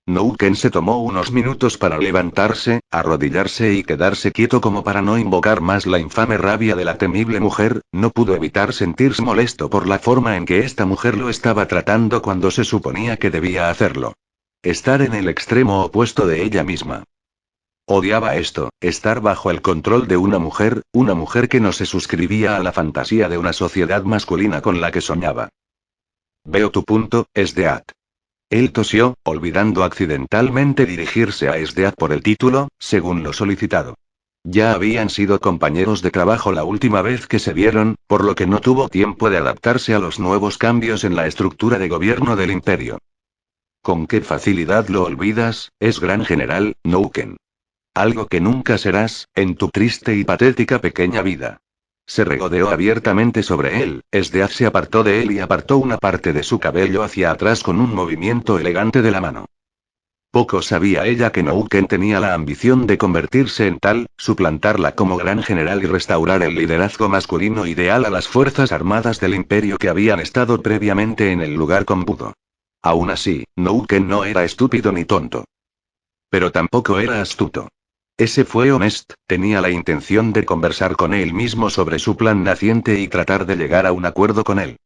Nouken se tomó unos minutos para levantarse, arrodillarse y quedarse quieto como para no invocar más la infame rabia de la temible mujer, no pudo evitar sentirse molesto por la forma en que esta mujer lo estaba tratando cuando se suponía que debía hacerlo. Estar en el extremo opuesto de ella misma. Odiaba esto, estar bajo el control de una mujer que no se suscribía a la fantasía de una sociedad masculina con la que soñaba. Veo tu punto, Esdeath. Él tosió, olvidando accidentalmente dirigirse a Esdeath por el título, según lo solicitado. Ya habían sido compañeros de trabajo la última vez que se vieron, por lo que no tuvo tiempo de adaptarse a los nuevos cambios en la estructura de gobierno del imperio. ¿Con qué facilidad lo olvidas, es gran general, Nouken? Algo que nunca serás, en tu triste y patética pequeña vida. Se regodeó abiertamente sobre él, Esdeath se apartó de él y apartó una parte de su cabello hacia atrás con un movimiento elegante de la mano. Poco sabía ella que Nouken tenía la ambición de convertirse en tal, suplantarla como gran general y restaurar el liderazgo masculino ideal a las fuerzas armadas del imperio que habían estado previamente en el lugar con Budo. Aún así, Nouken no era estúpido ni tonto. Pero tampoco era astuto. Ese fue honesto, tenía la intención de conversar con él mismo sobre su plan naciente y tratar de llegar a un acuerdo con él.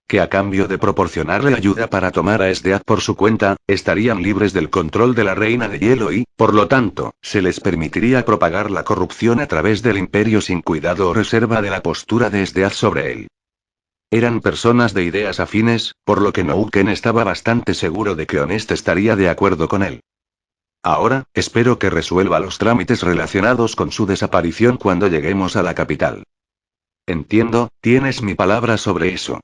Que a cambio de proporcionarle ayuda para tomar a Esdeath por su cuenta, estarían libres del control de la reina de hielo y, por lo tanto, se les permitiría propagar la corrupción a través del imperio sin cuidado o reserva de la postura de Esdeath sobre él. Eran personas de ideas afines, por lo que Nouken estaba bastante seguro de que Honest estaría de acuerdo con él. Ahora, espero que resuelva los trámites relacionados con su desaparición cuando lleguemos a la capital. Entiendo, tienes mi palabra sobre eso.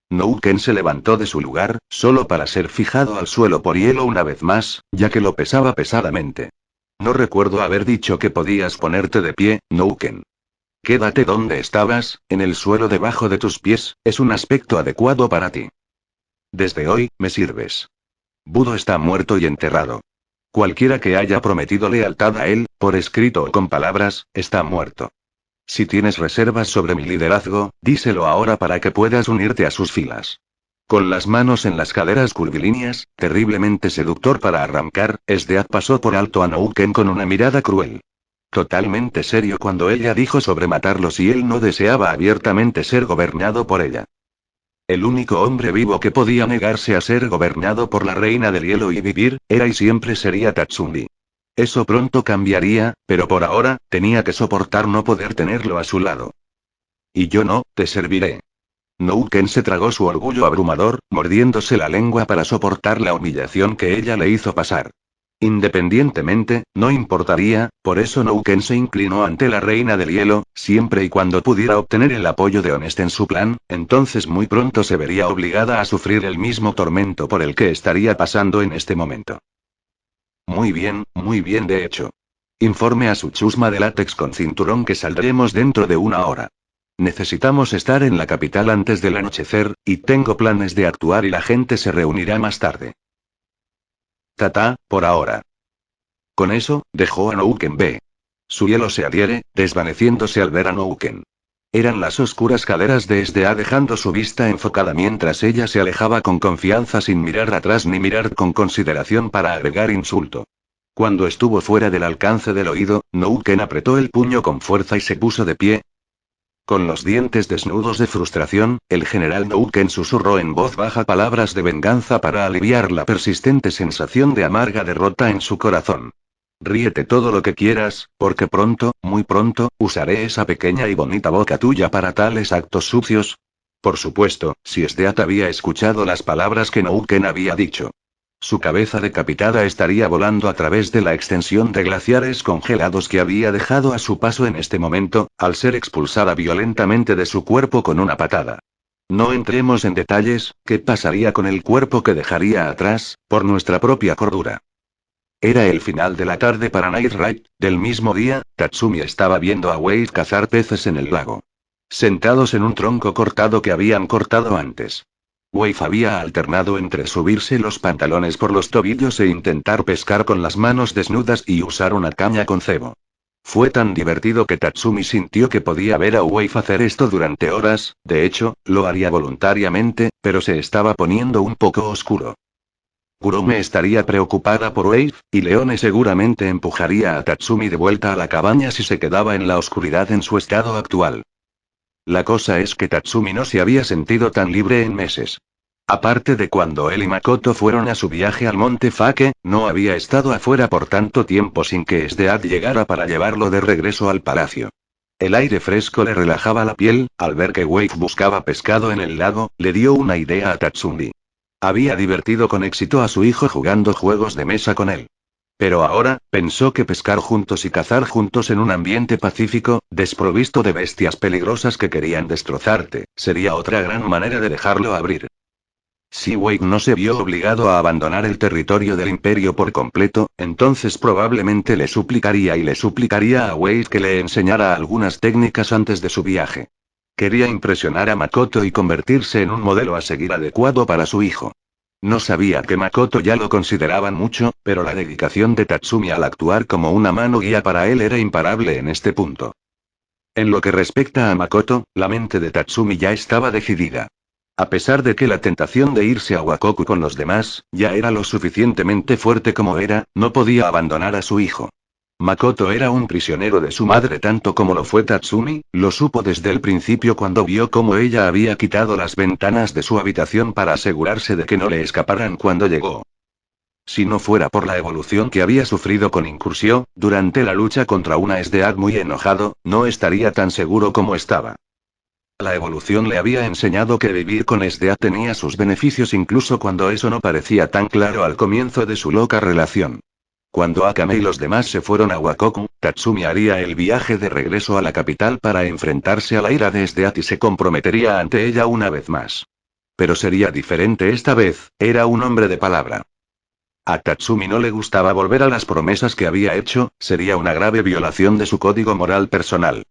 Nouken se levantó de su lugar, solo para ser fijado al suelo por hielo una vez más, ya que lo pesaba pesadamente. No recuerdo haber dicho que podías ponerte de pie, Nouken. Quédate donde estabas, en el suelo debajo de tus pies, es un aspecto adecuado para ti. Desde hoy, me sirves. Budo está muerto y enterrado. Cualquiera que haya prometido lealtad a él, por escrito o con palabras, está muerto. Si tienes reservas sobre mi liderazgo, díselo ahora para que puedas unirte a sus filas. Con las manos en las caderas curvilíneas, terriblemente seductor para arrancar, Esdeath pasó por alto a Nouken con una mirada cruel. Totalmente serio cuando ella dijo sobre matarlos y él no deseaba abiertamente ser gobernado por ella. El único hombre vivo que podía negarse a ser gobernado por la reina del hielo y vivir, era y siempre sería Tatsumi. Eso pronto cambiaría, pero por ahora, tenía que soportar no poder tenerlo a su lado. Y yo no, te serviré. Nouken se tragó su orgullo abrumador, mordiéndose la lengua para soportar la humillación que ella le hizo pasar. Independientemente, no importaría, por eso Nouken se inclinó ante la reina del hielo, siempre y cuando pudiera obtener el apoyo de Honest en su plan, entonces muy pronto se vería obligada a sufrir el mismo tormento por el que estaría pasando en este momento. Muy bien de hecho. Informe a su chusma de látex con cinturón que saldremos dentro de una hora. Necesitamos estar en la capital antes del anochecer, y tengo planes de actuar y la gente se reunirá más tarde. Por ahora. Con eso, dejó a Nouken B. Su hielo se adhiere, desvaneciéndose al ver a Nouken. Eran las oscuras caderas de SDA dejando su vista enfocada mientras ella se alejaba con confianza sin mirar atrás ni mirar con consideración para agregar insulto. Cuando estuvo fuera del alcance del oído, Nouken apretó el puño con fuerza y se puso de pie. Con los dientes desnudos de frustración, el general Nouken susurró en voz baja palabras de venganza para aliviar la persistente sensación de amarga derrota en su corazón. Ríete todo lo que quieras, porque pronto, muy pronto, usaré esa pequeña y bonita boca tuya para tales actos sucios. Por supuesto, si Steat había escuchado las palabras que Nouken había dicho. Su cabeza decapitada estaría volando a través de la extensión de glaciares congelados que había dejado a su paso en este momento, al ser expulsada violentamente de su cuerpo con una patada. No entremos en detalles, ¿qué pasaría con el cuerpo que dejaría atrás, por nuestra propia cordura? Era el final de la tarde para Night Ride, del mismo día, Tatsumi estaba viendo a Wade cazar peces en el lago. Sentados en un tronco cortado que habían cortado antes. Wade había alternado entre subirse los pantalones por los tobillos e intentar pescar con las manos desnudas y usar una caña con cebo. Fue tan divertido que Tatsumi sintió que podía ver a Wade hacer esto durante horas, de hecho, lo haría voluntariamente, pero se estaba poniendo un poco oscuro. Kurome estaría preocupada por Wade, y Leone seguramente empujaría a Tatsumi de vuelta a la cabaña si se quedaba en la oscuridad en su estado actual. La cosa es que Tatsumi no se había sentido tan libre en meses. Aparte de cuando él y Makoto fueron a su viaje al Monte Fake, no había estado afuera por tanto tiempo sin que Stead llegara para llevarlo de regreso al palacio. El aire fresco le relajaba la piel, al ver que Wade buscaba pescado en el lago, le dio una idea a Tatsumi. Había divertido con éxito a su hijo jugando juegos de mesa con él. Pero ahora, pensó que pescar juntos y cazar juntos en un ambiente pacífico, desprovisto de bestias peligrosas que querían destrozarte, sería otra gran manera de dejarlo abrir. Si Wade no se vio obligado a abandonar el territorio del imperio por completo, entonces probablemente le suplicaría a Wade que le enseñara algunas técnicas antes de su viaje. Quería impresionar a Makoto y convertirse en un modelo a seguir adecuado para su hijo. No sabía que Makoto ya lo consideraban mucho, pero la dedicación de Tatsumi al actuar como una mano guía para él era imparable en este punto. En lo que respecta a Makoto, la mente de Tatsumi ya estaba decidida. A pesar de que la tentación de irse a Wakoku con los demás, ya era lo suficientemente fuerte como era, no podía abandonar a su hijo. Makoto era un prisionero de su madre tanto como lo fue Tatsumi, lo supo desde el principio cuando vio cómo ella había quitado las ventanas de su habitación para asegurarse de que no le escaparan cuando llegó. Si no fuera por la evolución que había sufrido con Incursio, durante la lucha contra una Stead muy enojado, no estaría tan seguro como estaba. La evolución le había enseñado que vivir con Stead tenía sus beneficios incluso cuando eso no parecía tan claro al comienzo de su loca relación. Cuando Akame y los demás se fueron a Wakoku, Tatsumi haría el viaje de regreso a la capital para enfrentarse a la ira de Stead y se comprometería ante ella una vez más. Pero sería diferente esta vez, era un hombre de palabra. A Tatsumi no le gustaba volver a las promesas que había hecho, sería una grave violación de su código moral personal.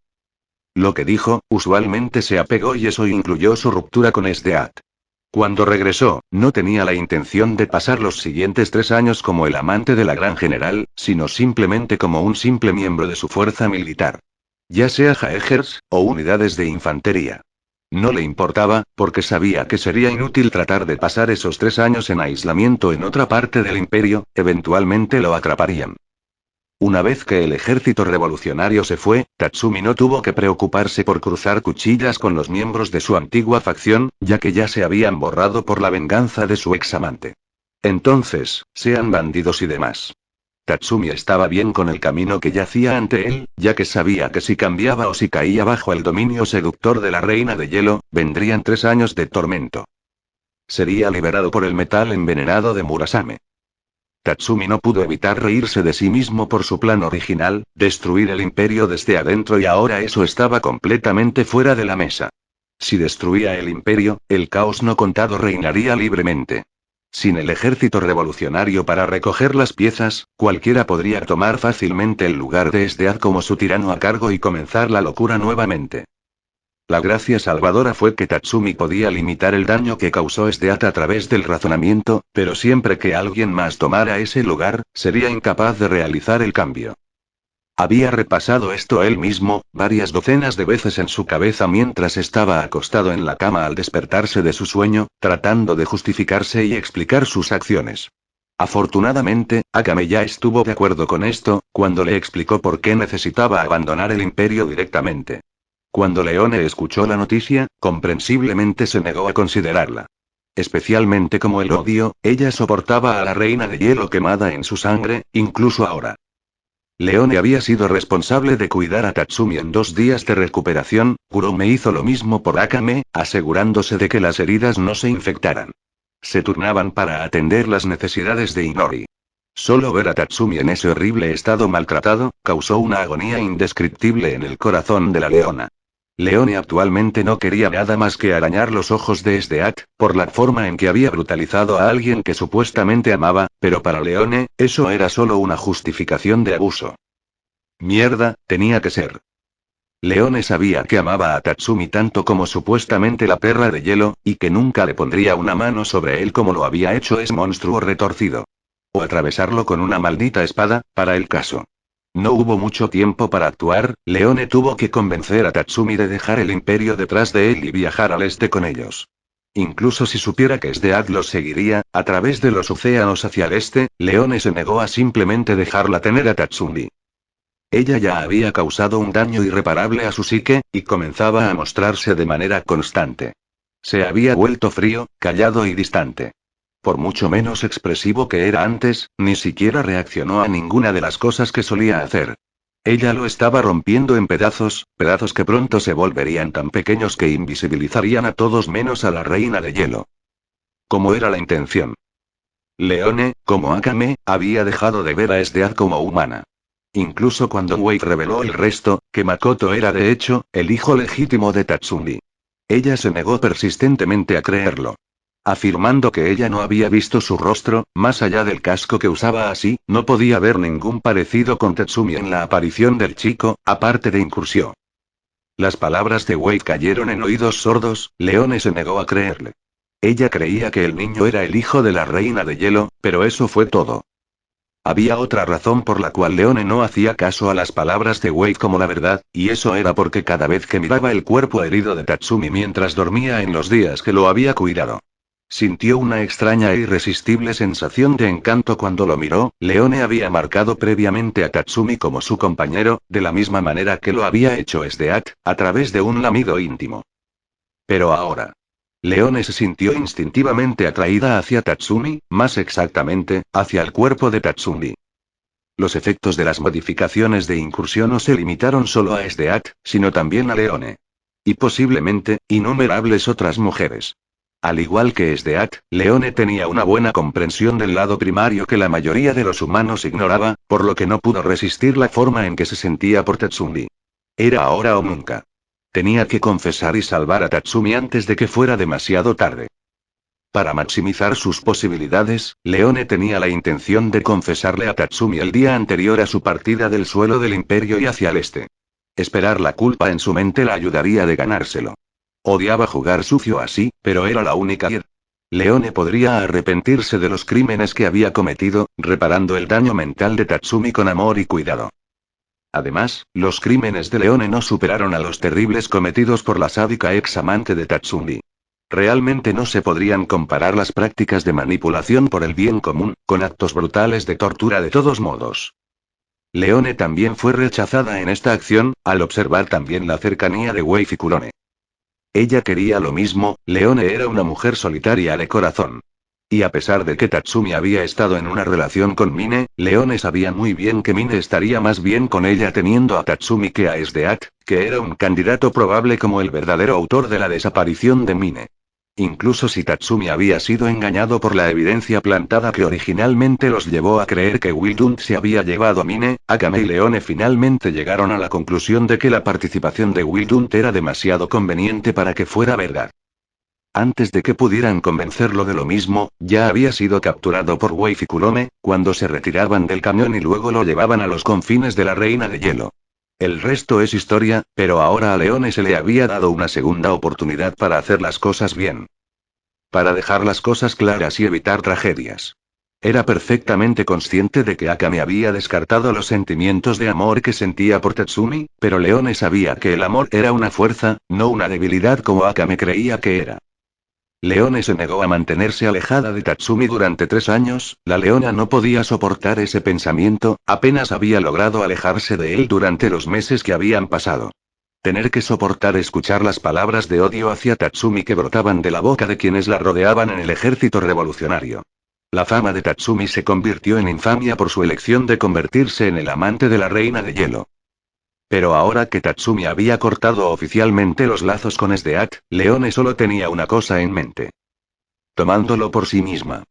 Lo que dijo, usualmente se apegó y eso incluyó su ruptura con Stead. Cuando regresó, no tenía la intención de pasar los siguientes 3 años como el amante de la gran general, sino simplemente como un simple miembro de su fuerza militar. Ya sea Jaegers, o unidades de infantería. No le importaba, porque sabía que sería inútil tratar de pasar esos 3 años en aislamiento en otra parte del imperio, eventualmente lo atraparían. Una vez que el ejército revolucionario se fue, Tatsumi no tuvo que preocuparse por cruzar cuchillas con los miembros de su antigua facción, ya que ya se habían borrado por la venganza de su examante. Entonces, sean bandidos y demás. Tatsumi estaba bien con el camino que yacía ante él, ya que sabía que si cambiaba o si caía bajo el dominio seductor de la reina de hielo, vendrían 3 años de tormento. Sería liberado por el metal envenenado de Murasame. Tatsumi no pudo evitar reírse de sí mismo por su plan original, destruir el imperio desde adentro, y ahora eso estaba completamente fuera de la mesa. Si destruía el imperio, el caos no contado reinaría libremente. Sin el ejército revolucionario para recoger las piezas, cualquiera podría tomar fácilmente el lugar de Esdeath como su tirano a cargo y comenzar la locura nuevamente. La gracia salvadora fue que Tatsumi podía limitar el daño que causó Esdeath a través del razonamiento, pero siempre que alguien más tomara ese lugar, sería incapaz de realizar el cambio. Había repasado esto él mismo, varias docenas de veces en su cabeza mientras estaba acostado en la cama al despertarse de su sueño, tratando de justificarse y explicar sus acciones. Afortunadamente, Akame ya estuvo de acuerdo con esto, cuando le explicó por qué necesitaba abandonar el imperio directamente. Cuando Leone escuchó la noticia, comprensiblemente se negó a considerarla. Especialmente como el odio, ella soportaba a la reina de hielo quemada en su sangre, incluso ahora. Leone había sido responsable de cuidar a Tatsumi en 2 días de recuperación, Kurome hizo lo mismo por Akame, asegurándose de que las heridas no se infectaran. Se turnaban para atender las necesidades de Inori. Solo ver a Tatsumi en ese horrible estado maltratado, causó una agonía indescriptible en el corazón de la leona. Leone actualmente no quería nada más que arañar los ojos de Esdeath, por la forma en que había brutalizado a alguien que supuestamente amaba, pero para Leone, eso era solo una justificación de abuso. Mierda, tenía que ser. Leone sabía que amaba a Tatsumi tanto como supuestamente la perra de hielo, y que nunca le pondría una mano sobre él como lo había hecho ese monstruo retorcido. O atravesarlo con una maldita espada, para el caso. No hubo mucho tiempo para actuar, Leone tuvo que convencer a Tatsumi de dejar el imperio detrás de él y viajar al este con ellos. Incluso si supiera que Esdeath los seguiría, a través de los océanos hacia el este, Leone se negó a simplemente dejarla tener a Tatsumi. Ella ya había causado un daño irreparable a su psique, y comenzaba a mostrarse de manera constante. Se había vuelto frío, callado y distante. Por mucho menos expresivo que era antes, ni siquiera reaccionó a ninguna de las cosas que solía hacer. Ella lo estaba rompiendo en pedazos, pedazos que pronto se volverían tan pequeños que invisibilizarían a todos menos a la reina de hielo. ¿Cómo era la intención? Leone, como Akame, había dejado de ver a Esdeath como humana. Incluso cuando Wei reveló el resto, que Makoto era de hecho, el hijo legítimo de Tatsumi. Ella se negó persistentemente a creerlo. Afirmando que ella no había visto su rostro, más allá del casco que usaba así, no podía ver ningún parecido con Tatsumi en la aparición del chico, aparte de incursión. Las palabras de Wei cayeron en oídos sordos, Leone se negó a creerle. Ella creía que el niño era el hijo de la reina de hielo, pero eso fue todo. Había otra razón por la cual Leone no hacía caso a las palabras de Wei como la verdad, y eso era porque cada vez que miraba el cuerpo herido de Tatsumi mientras dormía en los días que lo había cuidado, sintió una extraña e irresistible sensación de encanto cuando lo miró. Leone había marcado previamente a Tatsumi como su compañero, de la misma manera que lo había hecho Esdeath, a través de un lamido íntimo. Pero ahora, Leone se sintió instintivamente atraída hacia Tatsumi, más exactamente, hacia el cuerpo de Tatsumi. Los efectos de las modificaciones de incursión no se limitaron solo a Esdeath, sino también a Leone. Y posiblemente, innumerables otras mujeres. Al igual que Esdeath, Leone tenía una buena comprensión del lado primario que la mayoría de los humanos ignoraba, por lo que no pudo resistir la forma en que se sentía por Tatsumi. Era ahora o nunca. Tenía que confesar y salvar a Tatsumi antes de que fuera demasiado tarde. Para maximizar sus posibilidades, Leone tenía la intención de confesarle a Tatsumi el día anterior a su partida del suelo del imperio y hacia el este. Esperar la culpa en su mente la ayudaría de ganárselo. Odiaba jugar sucio así, pero era la única. Leone podría arrepentirse de los crímenes que había cometido, reparando el daño mental de Tatsumi con amor y cuidado. Además, los crímenes de Leone no superaron a los terribles cometidos por la sádica ex amante de Tatsumi. Realmente no se podrían comparar las prácticas de manipulación por el bien común, con actos brutales de tortura de todos modos. Leone también fue rechazada en esta acción, al observar también la cercanía de Wei Kurone. Ella quería lo mismo, Leone era una mujer solitaria de corazón. Y a pesar de que Tatsumi había estado en una relación con Mine, Leone sabía muy bien que Mine estaría más bien con ella teniendo a Tatsumi que a Esdeat, que era un candidato probable como el verdadero autor de la desaparición de Mine. Incluso si Tatsumi había sido engañado por la evidencia plantada que originalmente los llevó a creer que Wildund se había llevado a Mine, Akame y Leone finalmente llegaron a la conclusión de que la participación de Wildund era demasiado conveniente para que fuera verdad. Antes de que pudieran convencerlo de lo mismo, ya había sido capturado por Wei Kurome, cuando se retiraban del camión y luego lo llevaban a los confines de la Reina de Hielo. El resto es historia, pero ahora a Leone se le había dado una segunda oportunidad para hacer las cosas bien. Para dejar las cosas claras y evitar tragedias. Era perfectamente consciente de que Akame había descartado los sentimientos de amor que sentía por Tatsumi, pero Leone sabía que el amor era una fuerza, no una debilidad como Akame creía que era. Leone se negó a mantenerse alejada de Tatsumi durante 3 años, la leona no podía soportar ese pensamiento, apenas había logrado alejarse de él durante los meses que habían pasado. Tener que soportar escuchar las palabras de odio hacia Tatsumi que brotaban de la boca de quienes la rodeaban en el ejército revolucionario. La fama de Tatsumi se convirtió en infamia por su elección de convertirse en el amante de la reina de hielo. Pero ahora que Tatsumi había cortado oficialmente los lazos con Esdeat, Leone solo tenía una cosa en mente. Tomándolo por sí misma.